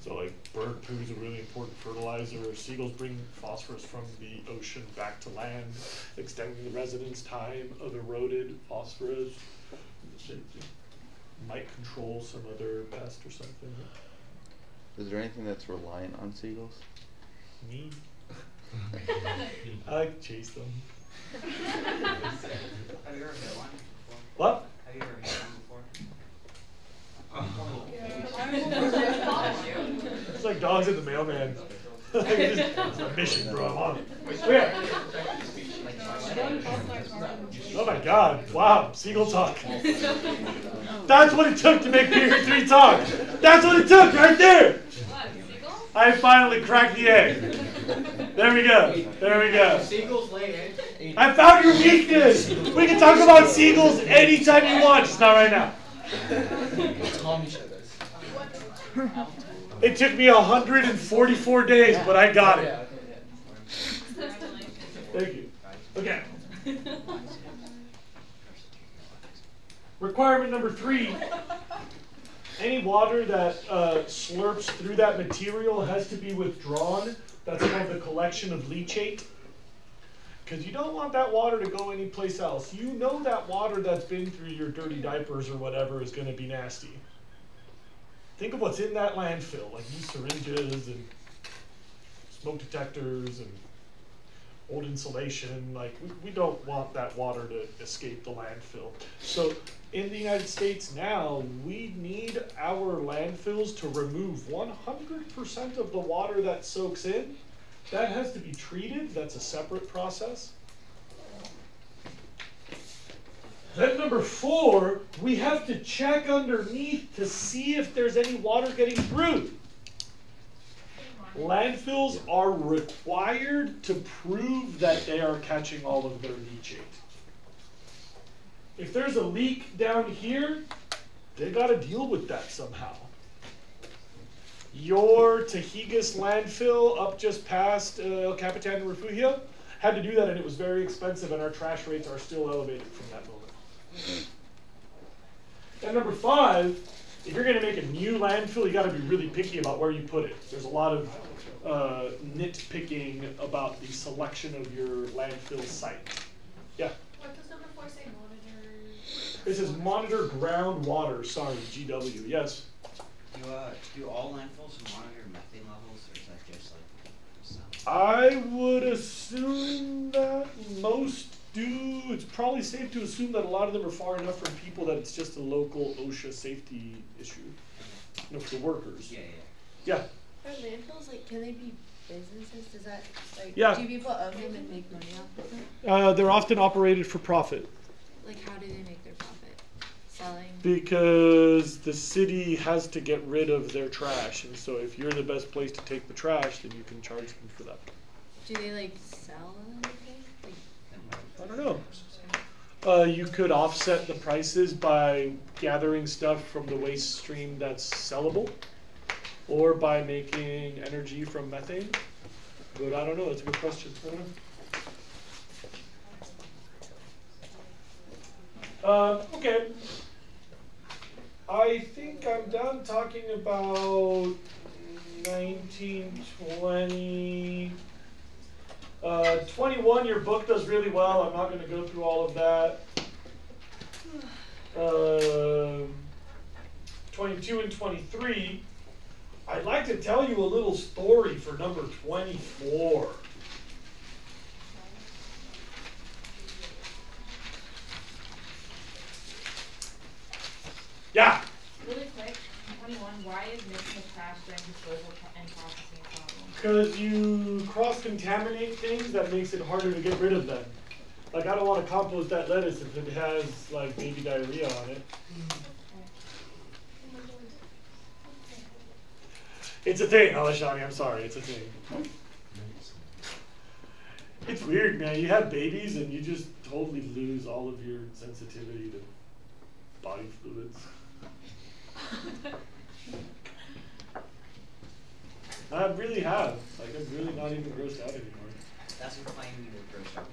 So like bird poo is a really important fertilizer. Seagulls bring phosphorus from the ocean back to land, extending the residence time of eroded phosphorus. It might control some other pest or something. Is there anything that's reliant on seagulls? Me. I like to chase them. Have you ever hit one before? What? Have you ever hit one before? It's like dogs at the mailman. It's a mission, bro. I'm on it. Where? Oh my God! Wow, seagull talk. That's what it took to make Beer 3 talk. That's what it took right there. What, seagulls? I finally cracked the egg. There we go. There we go. Seagulls lay eggs. I found your weakness. We can talk about seagulls anytime you want. Just not right now. It took me 144 days, but I got it. Thank you. Okay. Requirement number 3. Any water that slurps through that material has to be withdrawn. That's called the collection of leachate. Because you don't want that water to go anyplace else. You know that water that's been through your dirty diapers or whatever is going to be nasty. Think of what's in that landfill, like these syringes and smoke detectors and old insulation. Like we don't want that water to escape the landfill. So in the United States now, we need our landfills to remove 100% of the water that soaks in. That has to be treated. That's a separate process. Then number 4, we have to check underneath to see if there's any water getting through. Landfills are required to prove that they are catching all of their leachate. If there's a leak down here, they got to deal with that somehow. Your Tahigas landfill up just past El Capitan and Refugio had to do that, and it was very expensive, and our trash rates are still elevated from that moment. And number 5, if you're going to make a new landfill, you got to be really picky about where you put it. There's a lot of nitpicking about the selection of your landfill site. Yeah? What does number 4 say? Monitor? It says monitor groundwater. Sorry, GW. Yes? Do all landfills monitor methane levels, or is that just like some? I would assume that most do. It's probably safe to assume that a lot of them are far enough from people that it's just a local OSHA safety issue. You know, for the workers. Yeah. Are landfills, like, can they be businesses? Does that, like, Yeah. do people own them and make money off of them? They're often operated for profit. Like, how do they make their profit? Selling? Because the city has to get rid of their trash, and so if you're the best place to take the trash, then you can charge them for that. Do they, like, sell anything? Like, I don't know. You could offset the prices by gathering stuff from the waste stream that's sellable, or by making energy from methane. But I don't know. It's a good question. I don't know. Okay. I think I'm done talking about 1920. 21, your book does really well. I'm not going to go through all of that. 22 and 23. I'd like to tell you a little story for number 24. Yeah. Really quick, 21, why is mixing with trash during disposal and processing a problem? Because you cross-contaminate things, that makes it harder to get rid of them. Like, I don't want to compost that lettuce if it has, like, baby diarrhea on it. It's a thing, Alashani, I'm sorry, it's a thing. It's weird, man. You have babies and you just totally lose all of your sensitivity to body fluids. I really have. Like, I'm really not even grossed out anymore. That's what claim you were grossed out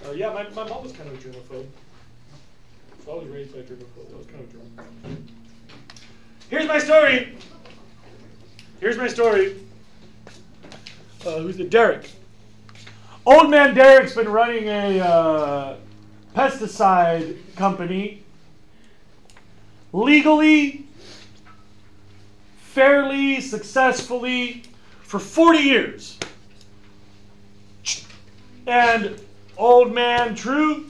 before. Yeah, my mom was kind of a germaphobe. So I was raised by a germaphobe. I was kind of a germaphobe. Here's my story. Here's my story. Who's the Derek? Old man Derek's been running a pesticide company legally, fairly, successfully for 40 years. And old man True,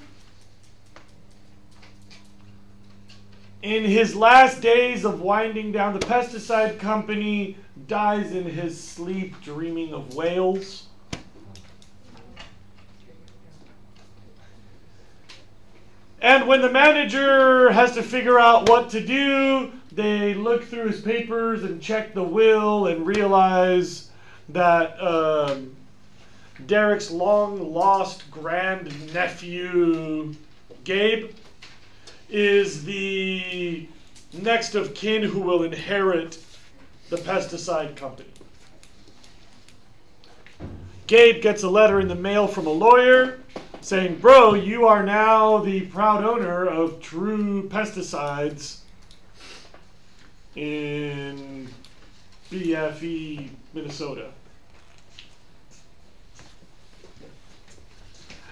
in his last days of winding down the pesticide company, dies in his sleep dreaming of whales. And when the manager has to figure out what to do, they look through his papers and check the will and realize that Derek's long-lost grandnephew, Gabe, is the next of kin who will inherit the pesticide company. Gabe gets a letter in the mail from a lawyer saying, bro, you are now the proud owner of True Pesticides in BFE, Minnesota.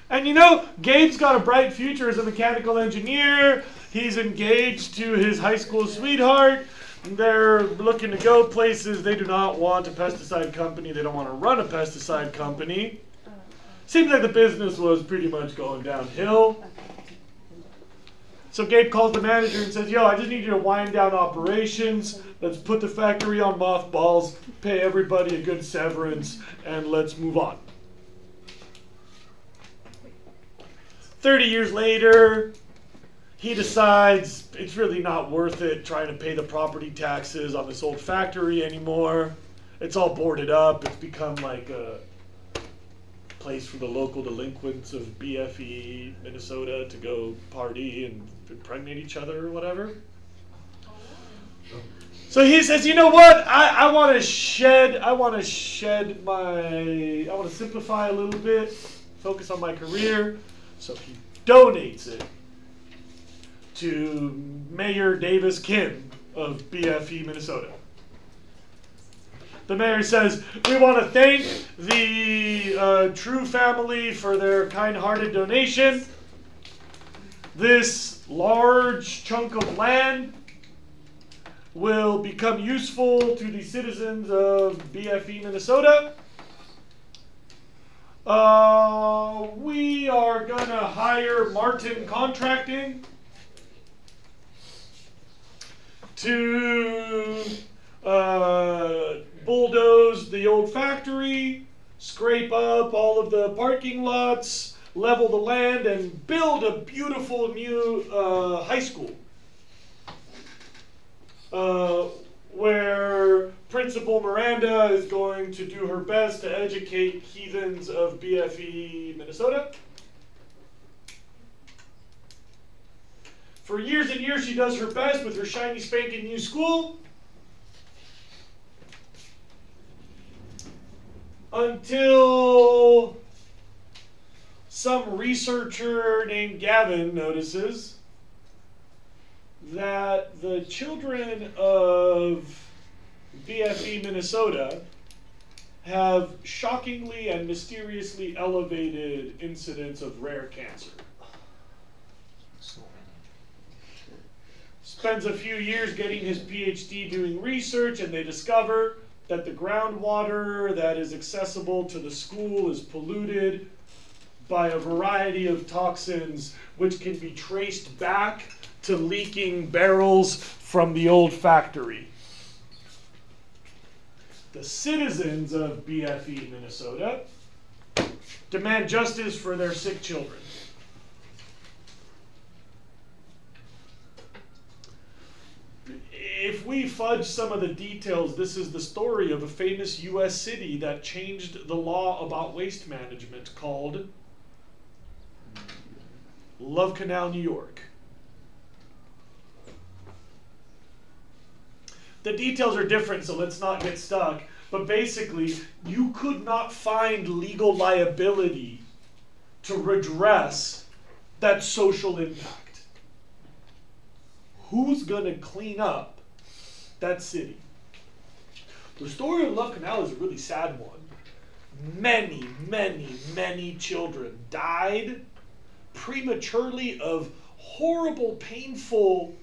And you know, Gabe's got a bright future as a mechanical engineer. He's engaged to his high school sweetheart. They're looking to go places. They do not want a pesticide company. They don't want to run a pesticide company. Seems like the business was pretty much going downhill. So Gabe calls the manager and says, yo, I just need you to wind down operations. Let's put the factory on mothballs, pay everybody a good severance, and let's move on. 30 years later, he decides it's really not worth it trying to pay the property taxes on this old factory anymore. It's all boarded up. It's become like a place for the local delinquents of BFE, Minnesota, to go party and impregnate each other or whatever. So he says, you know what? I want to simplify a little bit, focus on my career. So he donates it to Mayor Davis Kim of BFE, Minnesota. The mayor says, we want to thank the True family for their kind-hearted donation. This large chunk of land will become useful to the citizens of BFE, Minnesota. We are going to hire Martin Contracting to bulldoze the old factory, scrape up all of the parking lots, level the land, and build a beautiful new high school where Principal Miranda is going to do her best to educate heathens of BFE, Minnesota. For years and years, she does her best with her shiny spanking new school. Until some researcher named Gavin notices that the children of BFE, Minnesota have shockingly and mysteriously elevated incidence of rare cancer. Spends a few years getting his PhD doing research, and they discover that the groundwater that is accessible to the school is polluted by a variety of toxins which can be traced back to leaking barrels from the old factory. The citizens of BFE, Minnesota demand justice for their sick children. If we fudge some of the details, this is the story of a famous US city that changed the law about waste management called Love Canal, New York. The details are different, so let's not get stuck. But basically, you could not find legal liability to redress that social impact. Who's going to clean up that city? The story of Love Canal is a really sad one. Many, many, many children died prematurely of horrible, painful,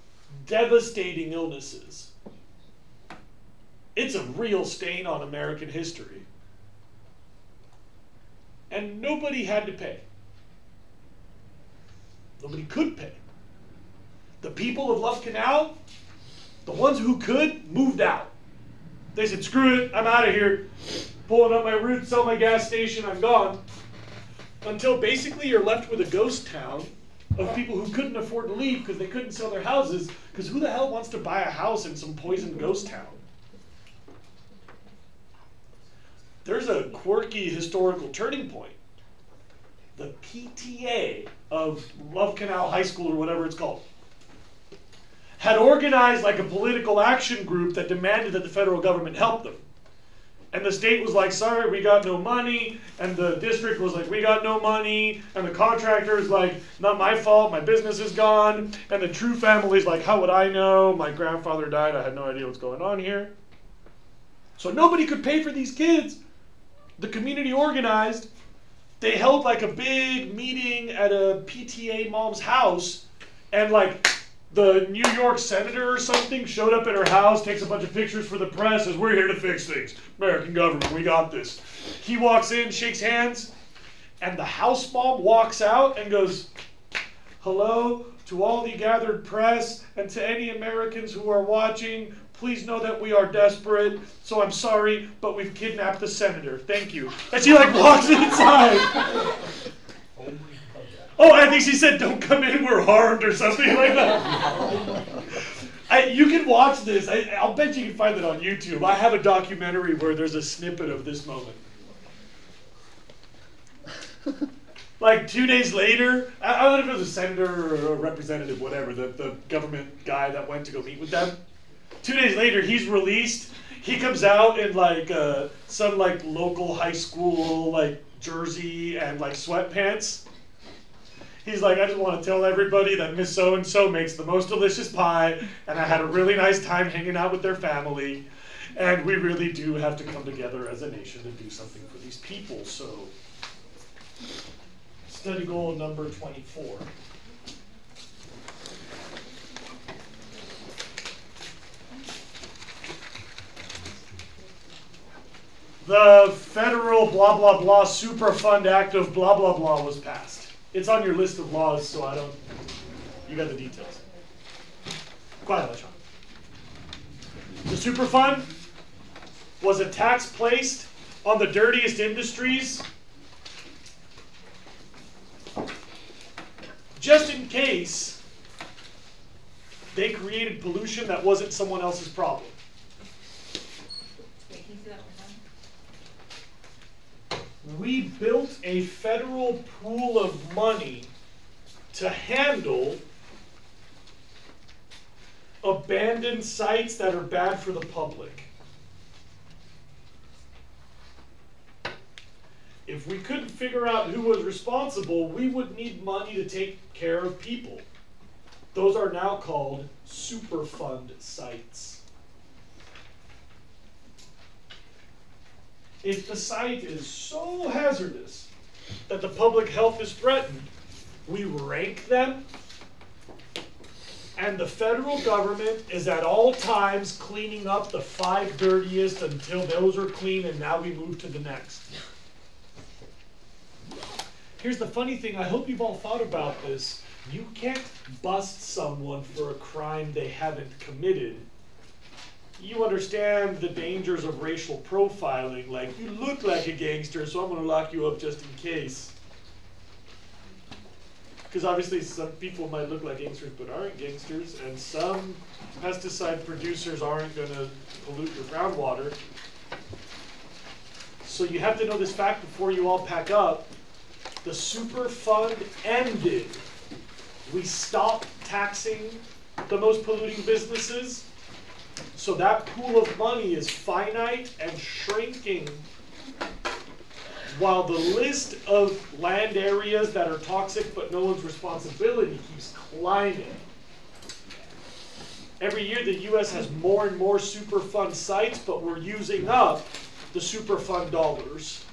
devastating illnesses. It's a real stain on American history. And nobody had to pay. Nobody could pay. The people of Love Canal, the ones who could, moved out. They said, screw it, I'm out of here. Pulling up my roots, sell my gas station, I'm gone. Until basically you're left with a ghost town of people who couldn't afford to leave because they couldn't sell their houses, because who the hell wants to buy a house in some poisoned ghost town? There's a quirky historical turning point. The PTA of Love Canal High School, or whatever it's called, had organized like a political action group that demanded that the federal government help them. And the state was like, sorry, we got no money. And the district was like, we got no money. And the contractor is like, not my fault, my business is gone. And the True family is like, how would I know? My grandfather died, I had no idea what's going on here. So nobody could pay for these kids. The community organized. They held like a big meeting at a PTA mom's house, and like the New York senator or something showed up at her house, takes a bunch of pictures for the press, says, we're here to fix things. American government, we got this. He walks in, shakes hands, and the house mom walks out and goes, hello to all the gathered press and to any Americans who are watching. Please know that we are desperate, so I'm sorry, but we've kidnapped the senator. Thank you. And she like walks inside. Oh, I think she said, don't come in, we're harmed, or something like that. You can watch this. I'll bet you can find it on YouTube. I have a documentary where there's a snippet of this moment. Like 2 days later, I don't know if it was a senator or a representative, whatever, the government guy that went to go meet with them. 2 days later, he's released. He comes out in like some like local high school like jersey and like sweatpants. He's like, I just want to tell everybody that Miss So-and-so makes the most delicious pie, and I had a really nice time hanging out with their family, and we really do have to come together as a nation to do something for these people. So, study goal number 24. The federal blah blah blah Superfund Act of blah blah blah was passed. It's on your list of laws, so I don't. You got the details. Quiet, Sean. The Superfund was a tax placed on the dirtiest industries, just in case they created pollution that wasn't someone else's problem. We built a federal pool of money to handle abandoned sites that are bad for the public. If we couldn't figure out who was responsible, we would need money to take care of people. Those are now called Superfund sites. If the site is so hazardous that the public health is threatened, we rank them, and the federal government is at all times cleaning up the 5 dirtiest until those are clean, and now we move to the next. Here's the funny thing, I hope you've all thought about this. You can't bust someone for a crime they haven't committed. You understand the dangers of racial profiling, like, you look like a gangster, so I'm going to lock you up just in case. Because obviously some people might look like gangsters but aren't gangsters, and some pesticide producers aren't going to pollute your groundwater. So you have to know this fact before you all pack up. The Superfund ended. We stopped taxing the most polluting businesses. So that pool of money is finite and shrinking, while the list of land areas that are toxic but no one's responsibility keeps climbing. Every year the US has more and more Superfund sites, but we're using up the Superfund dollars.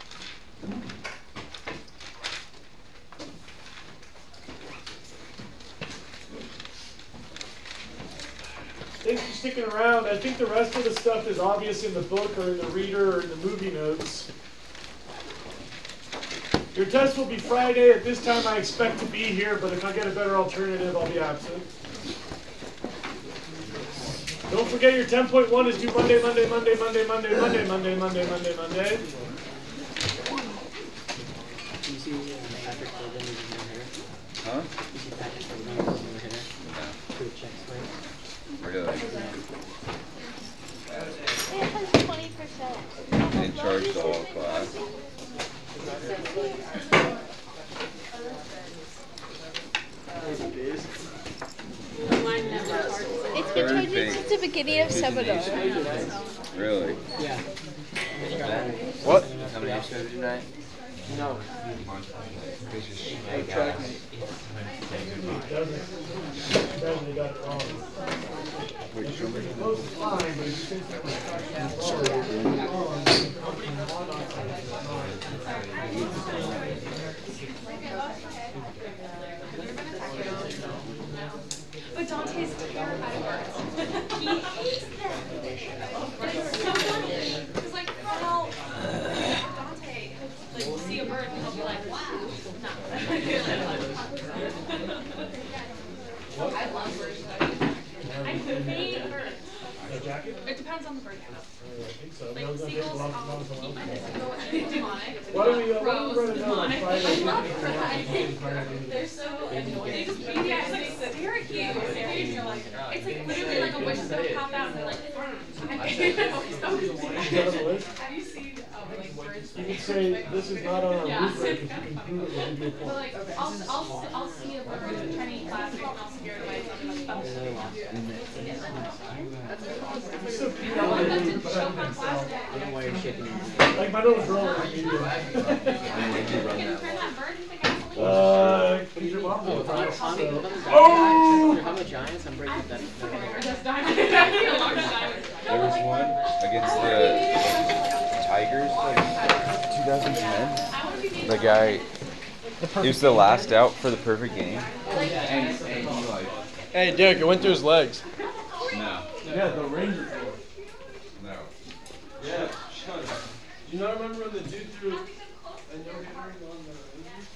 Thanks for sticking around. I think the rest of the stuff is obvious in the book or in the reader or in the movie notes. Your test will be Friday. At this time I expect to be here, but if I get a better alternative, I'll be absent. Don't forget your 10.1 is due Monday, Monday, Monday, Monday, Monday, Monday, Monday, Monday, Monday, Monday. You see Patrick Corbin is in your hair? Huh? You see Patrick Corbin is in your hair? No. Two checks for it. Really? It has 20%. They charge the whole class. It's been charging since the beginning of seminar. Really? Yeah. What? How many episodes tonight? No. Hey, track me. They got it wrong. Wait, show me. But Dante's terrified of birds. He hates them. And it's so funny. It's like, well, Dante, like, will see a bird and he'll be like, wow. No. I love birds. I hate birds. It depends on the bird count. Like seagulls, I'll keep my demonic. Why don't we run a note on I Friday? love fries. They're so annoying. They just baby eyes like stare at you. It's like literally like a wish is gonna pop out and they're like, have you seen like birds? You can say this is not on our rubric. If you can prove it, we'll give you a But point. like, I'll see a bird trying to eat plastic and I'll scare it away. So I'm like, Why you're shaking your Like my nose rolling. Can you turn that bird into Please your mom will How much giants? I'm breaking that. There was one against the Tigers, like 2010. The guy, he was the last out for the perfect game. And he like, Hey, Derek, it went through his legs. no. Yeah, the Ranger. No. Yeah, shut up. Do you not remember when the dude threw a no-hitter on the Rangers?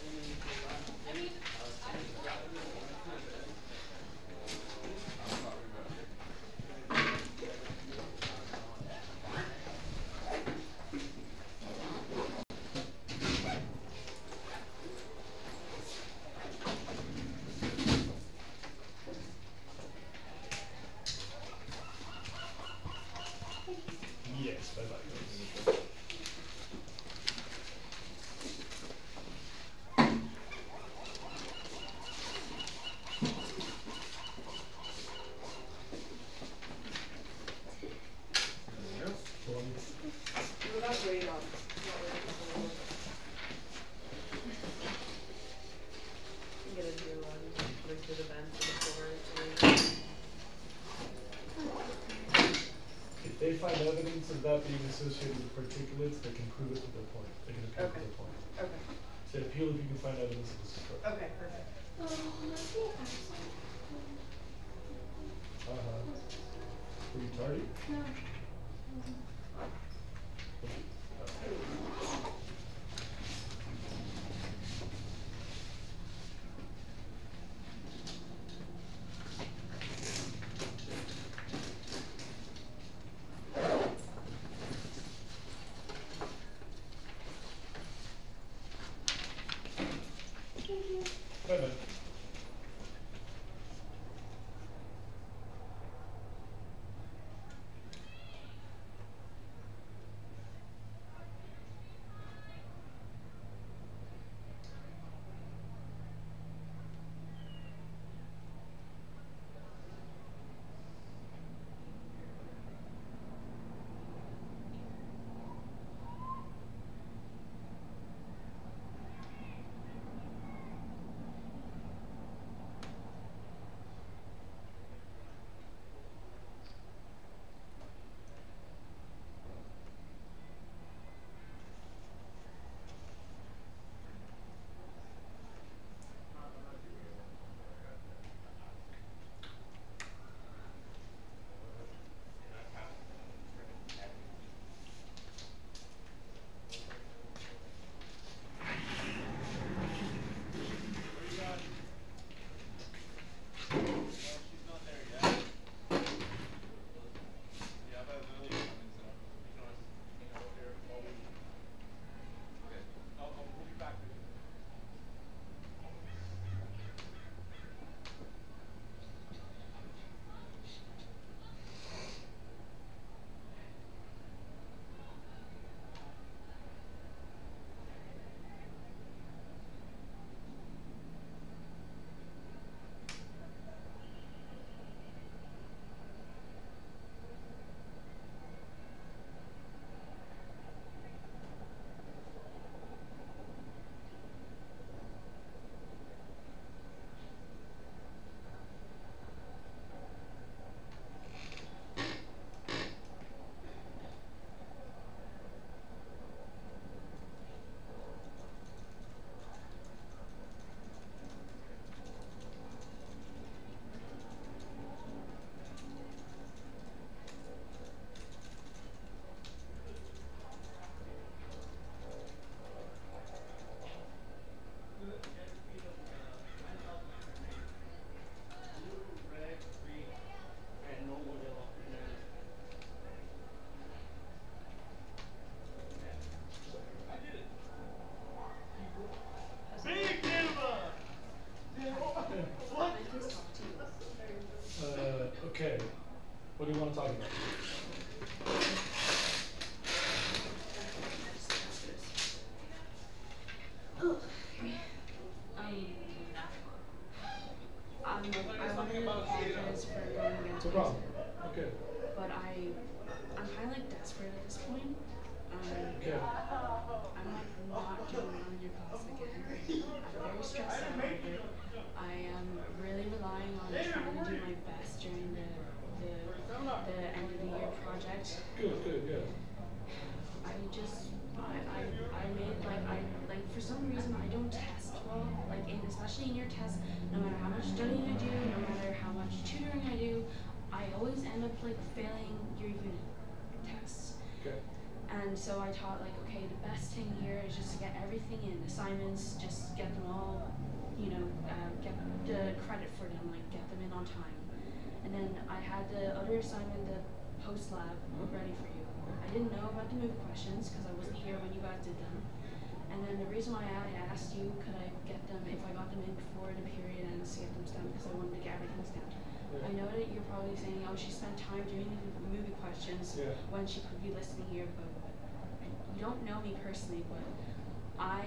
Yes, bye-bye. without being associated with particulates, they can prove it to their point. They can appeal to their point. Okay. Say appeal if you can find evidence of this approach. Okay, perfect. Were you tardy? No. Bye bye. Okay. What do you want to talk about? I wanted to apologize for going against No problem. Okay. but I'm kind of like desperate at this point. Okay. I'm like not doing well in your class again. I'm very stressed out over it. I am really relying on trying to do my best during the end of the year project. Good, yeah. I made like for some reason I don't test well, like especially in your tests, no matter how much studying I do, no matter how much tutoring I do, I always end up like failing your unit tests. Okay. And so I thought like, okay, the best thing here is just to get everything in, assignments, just get them all, get the credit for them, like get them in on time. And then I had the other assignment, the post lab, ready for you. I didn't know about the movie questions because I wasn't here when you guys did them. And then the reason why I asked you, could I get them, if I got them in before the period ends, to get them stamped, because I wanted to get everything stamped. I know that you're probably saying, oh, she spent time doing the movie questions when she could be listening here, but you don't know me personally, but I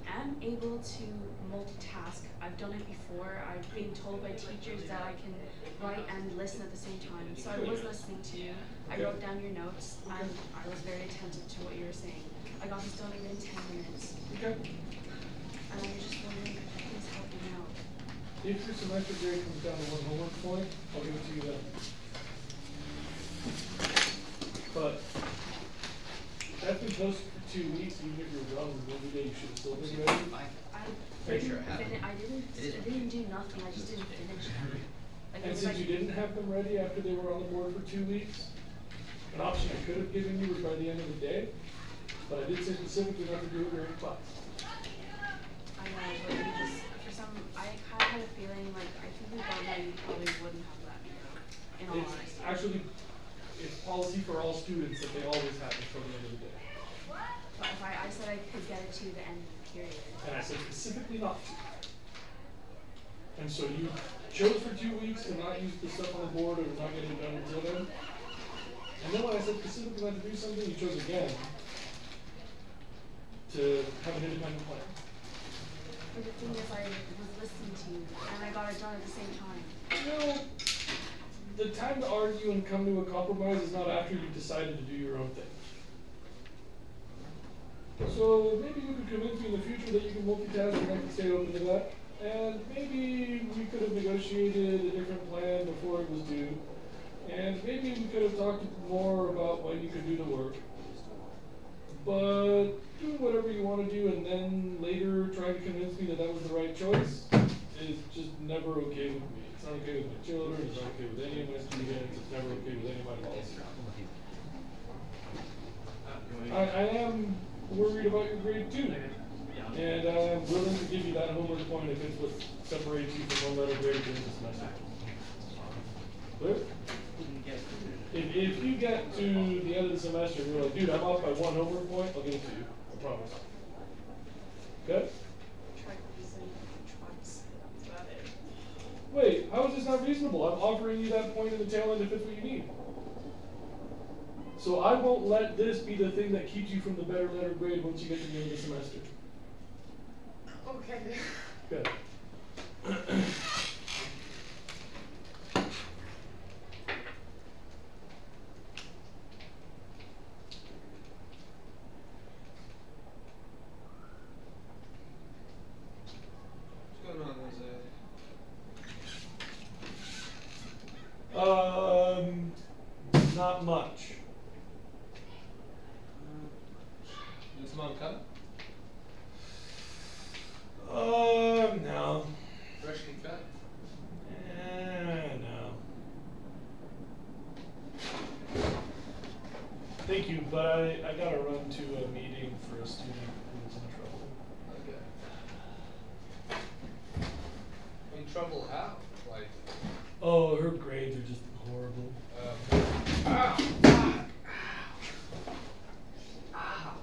am able to multitask. I've done it before. I've been told by teachers that I can write and listen at the same time. So I was listening to you. I wrote down your notes, and I was very attentive to what you were saying. I got this done within 10 minutes. Okay. And I was just wondering if you please help me out. If your semester grade comes down to one homework point, I'll give it to you then. But posted for 2 weeks, even if you were gone the movie day, you should have still been ready. Pretty sure it happened. I didn't do nothing, I just didn't finish them. Like, it And was since like, you didn't have them ready after they were on the board for 2 weeks, an option I could have given you was by the end of the day, but I did say specifically not to do it during class. I know, but you just, for some, I kind of had a feeling, like, I think we found out you probably wouldn't have let me know, in all It's honesty. actually, it's policy for all students that they always have until the end of the day. But if I said I could get it to the end of the period. And I said specifically not to. And so you chose for 2 weeks to not use the stuff on the board or not get it done until then. And then when I said specifically not to do something, you chose again to have an independent plan. But the thing is, I was listening to you, and I got it done at the same time. Well, the time to argue and come to a compromise is not after you've decided to do your own thing. So maybe you could convince me in the future that you can multitask and I can stay open to that. And maybe we could have negotiated a different plan before it was due. And maybe we could have talked more about when you could do the work. But doing whatever you want to do and then later trying to convince me that that was the right choice is just never okay with me. It's not okay with my children, it's not okay with any of my students, it's never okay with any of my policies. I am worried about your grade too. And I'm willing to give you that homework point if it's what separates you from one letter grade during the semester. Clear? If you get to the end of the semester and you're like, dude, I'm off by 1 homework point, I'll give it to you. I promise. Okay? Wait, how is this not reasonable? I'm offering you that point in the tail end if it's what you need. So I won't let this be the thing that keeps you from the better letter grade once you get to the end of the semester. Okay. Good. What's going on, Jose? Not much. Is mom cut? No. Freshly cut? No. Thank you, but I gotta run to a meeting for a student who's in trouble. Okay. In trouble how? Like? Oh, her grades are just horrible. Ow! Ow!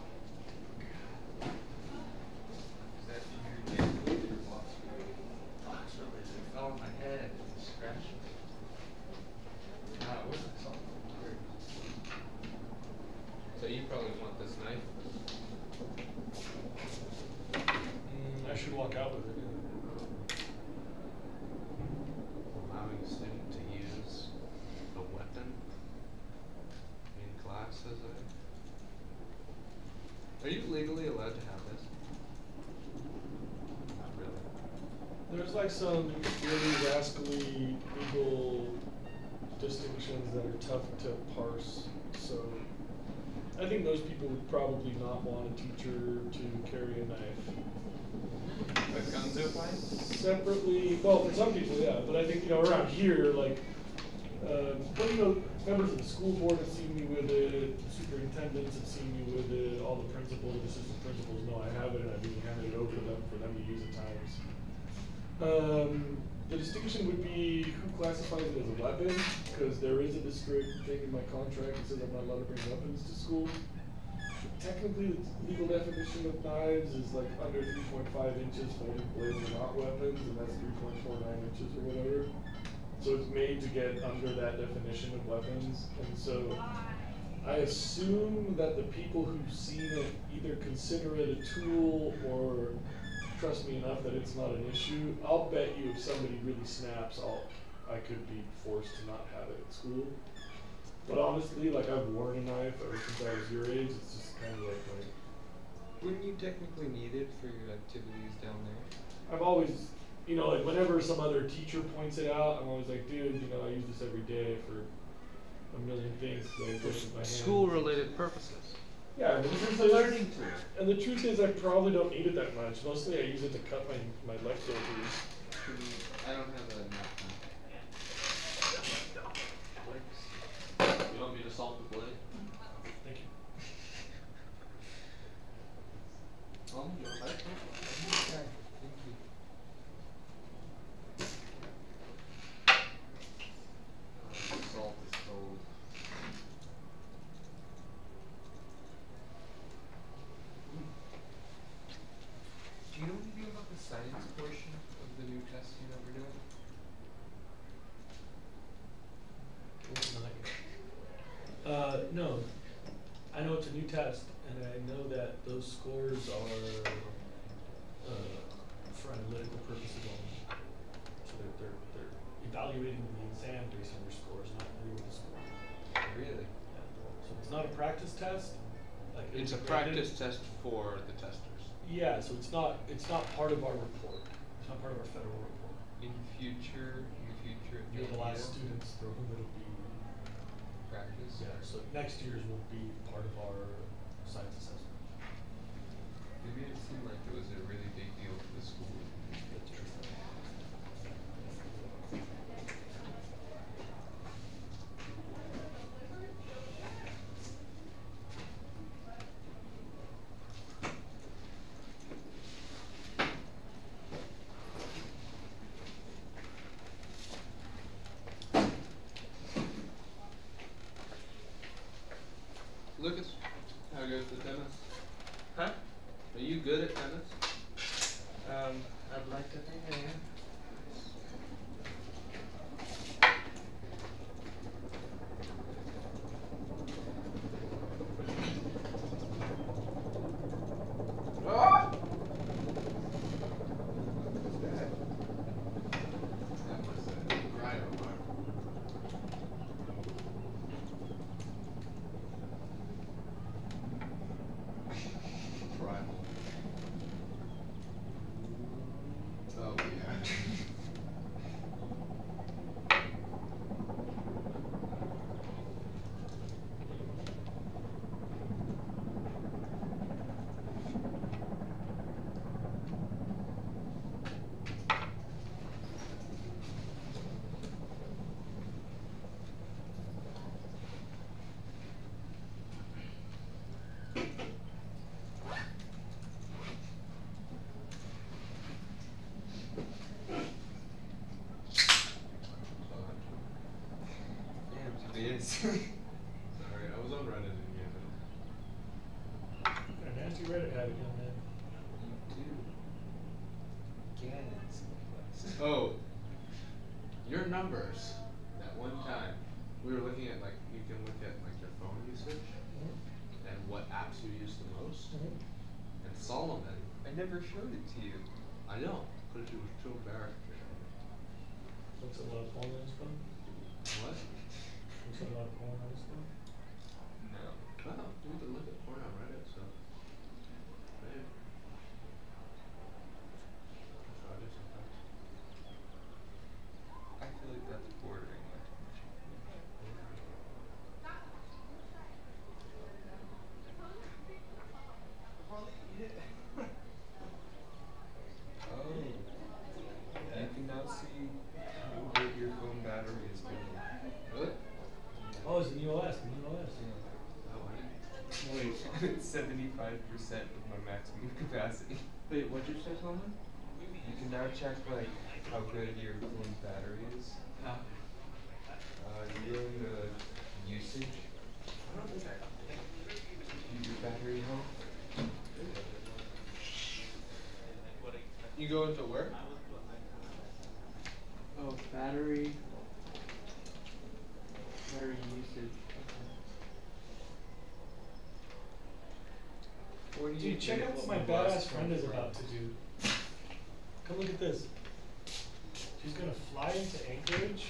Is that your kid or what? Oh, it's really, it fell on my head and scratched me. No, it wasn't something weird. So you probably want this knife? I should walk out with it. Allowing a student to use a weapon in class, as Are you legally allowed to have this? Not really. There's like some really rascally legal distinctions that are tough to parse. So I think most people would probably not want a teacher to carry a knife. But guns are fine? Separately, well, for some people, yeah, but I think, around here, like, well, members of the school board have seen me with it, superintendents have seen me with it, all the principals, assistant principals know I have it, and I've even handed it over to them for them to use at times. The distinction would be who classifies it as a weapon, because there is a discrete thing in my contract that says I'm not allowed to bring weapons to school. Technically, the legal definition of knives is like under 3.5 inches, folding blades are not weapons, and that's 3.49 inches or whatever. So it's made to get under that definition of weapons, and so I assume that the people who've seen it either consider it a tool or trust me enough that it's not an issue. I'll bet you if somebody really snaps, I could be forced to not have it at school. But honestly, like, I've worn a knife ever since I was your age. It's just kind of like Wouldn't you technically need it for your activities down there? I've always, like whenever some other teacher points it out, I'm always like, dude, I use this every day for a million things. For school-related purposes. Yeah, but this is the learning tool. And the truth is, I probably don't need it that much. Mostly, I use it to cut my leftovers. I don't have a napkin. You want me to salt the blade? Thank you. Oh, you like that? Okay, thank you. Salt is cold. Do you know anything about the science portion of the new testing that we're doing? No. I know it's a new test, and I know that those scores are for analytical purposes only. So they're evaluating the exam based on your scores, not real scores. Really? Yeah. So it's not a practice test. Like It's a practice test for the testers. Yeah, so it's not part of our report. It's not part of our federal report. In future, You're the last students for whom it'll be practice? Yeah, so next year's will be part of our science assessment. It made it seem like it was a really big deal for the school. That's true. Lucas, how goes the tennis? Huh? Are you good at tennis? I'd like to think I am. Ah! Oh yeah. Sorry, I was on Reddit again. A nasty Reddit hat again, man. You do. Again, Oh, your numbers. At one time, we were looking at like you can look at like your phone usage and what apps you use the most. And Solomon, I never showed it to you. I know, because you were too embarrassed. Looks a lot of porn on his phone. What? Looks a lot of porn on his phone. No. Well, you can look at porn on Reddit, so. Maybe. That's what I do sometimes. I feel like that's bordering on too much. Oh. You can now see how good your phone battery is doing. Really? Oh, it's the new OS, the new OS. Oh, I didn't. Wait, I'm at 75% of my maximum capacity. Wait, what'd you say, Solomon? You can now check like how good your phone's battery is. How? You go into usage. I don't think I Your battery health. You go into where? Oh, battery usage. What do you Dude, check think out what my the badass bus friend from is France? about to do. Come look at this. She's gonna fly into Anchorage,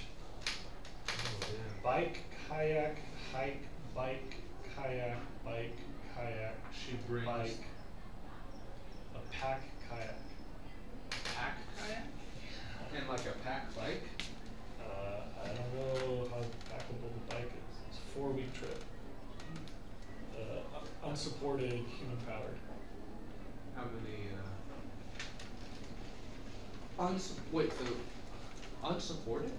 bike, kayak, hike, bike, kayak, bike, kayak, She brings bike, a pack kayak. pack kayak? And like a pack bike? I don't know how packable the bike is. It's a 4-week trip. unsupported human powered. How many? Wait, so unsupported?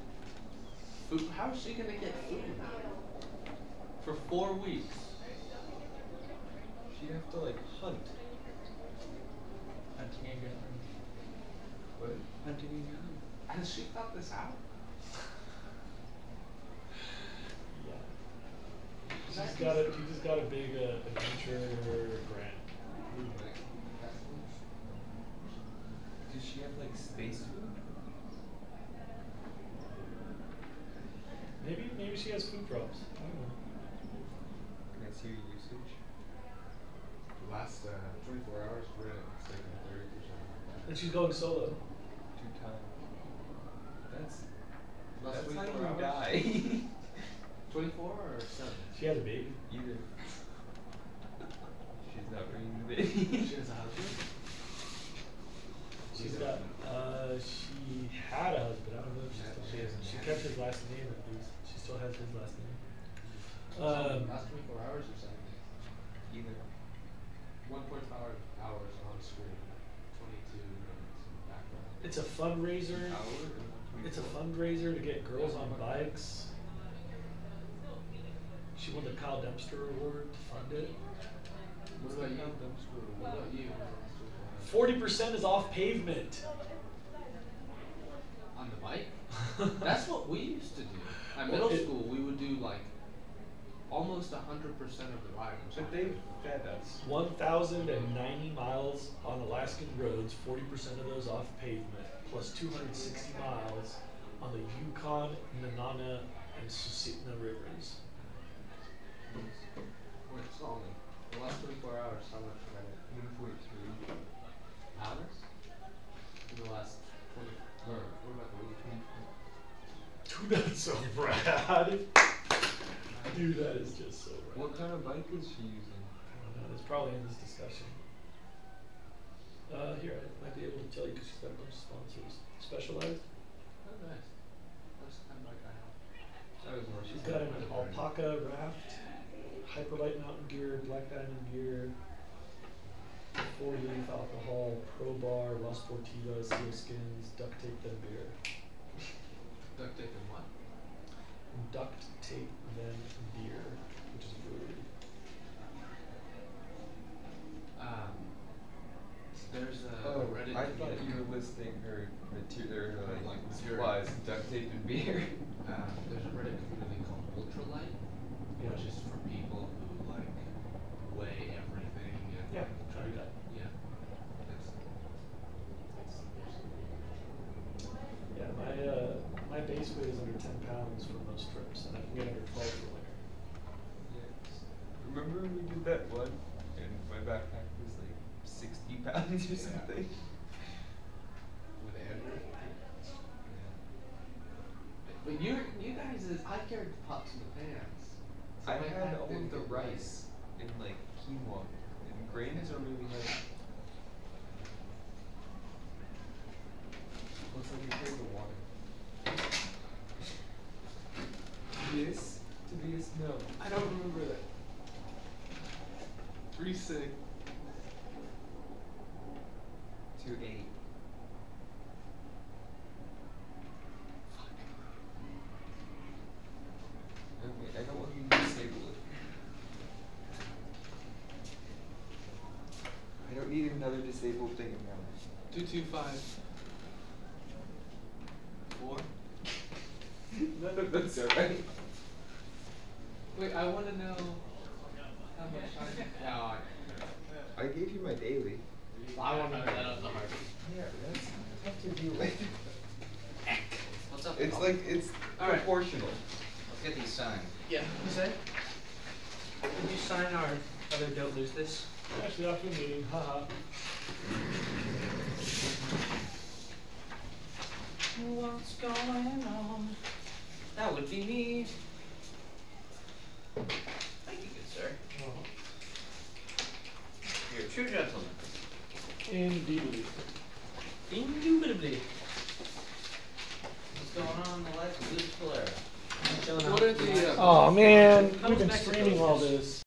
Food? How is she gonna get food for 4 weeks? She'd have to like hunt. Hunting again. What? Hunting again. Has she thought this out? She just got a big adventure grant. Does she have like space food? Maybe she has food drops. I don't know. Can I see your usage? The last 24 hours, we're at it's taking 30%. And she's going solo. 2 times. Last That's how 24 you hours? die. 24 or 7? She has a baby. Either. She's not bringing the baby. She has a husband? She had a husband. I don't know if she still She has. hasn't She had kept it. his last name at least. She still has his last name. Last 24 hours or 7 days? Either. 1.5 hours on screen, 22 minutes in background. It's a fundraiser. It's a fundraiser to get girls on bikes. She won the Kyle Dempster Award to fund it. What about you? What about you? 40% is off pavement. On the bike? That's what we used to do. At middle school, we would do like almost 100% of the ride. But they fed us. 1,090 miles on Alaskan roads, 40% of those off pavement, plus 260 miles on the Yukon, Nenana, and Susitna rivers. Wait, tell me. The last 24 hours, how much credit? 1.3. Hours? In the last 20. What about the week? Dude, that's so rad. Dude, that is just so rad. What kind of bike is she using? I don't know, it's probably in this discussion. Here, I might be able to tell you because she's got a bunch of sponsors. Specialized? Oh, nice. That's the kind of bike I have. She's got an alpaca raft, hyperlight mountain gear, black diamond gear, 4-leaf alcohol, pro bar, La Sportiva, seal skins, duct tape, then beer. Duct tape and what? Duct tape, then beer, which is a brewery. There's a Reddit I thought community. you were listing her material, Like supplies, duct tape and beer. There's a Reddit community called Ultralight, which is for people who like weigh everything and Yeah, try that. yeah. Yeah, my base weight is under 10 pounds for most trips, and I can get under 12 for winter. Yes. Remember when we did that one and my backpack was like 60 pounds or something? With Andrew. But you guys I carried the pots in the pans. So I my had back all didn't of the get rice and like quinoa, and grains are really heavy. Looks like you carried the water. Yes, to be a snow. I don't remember that. Re-sig. 2 8. Okay, I don't want you to disable it. I don't need another disabled thing in my life. 225. 4. None of that's alright. Wait, I want to know how much I I gave you my daily. I want to know that on the hard. Yeah, that's tough to deal with. What's up? It's like, it's All right. proportional. Let's get these signed. Yeah. Who's that? Can you sign our other Don't Lose This? Actually, after the meeting, haha. What's going on? That would be me. Thank you, good sir. You're a true gentleman. Indubitably. Indubitably. What's going on in the life of Lucas Valera? What are the Oh man, Comes we've been back to streaming all focus. this.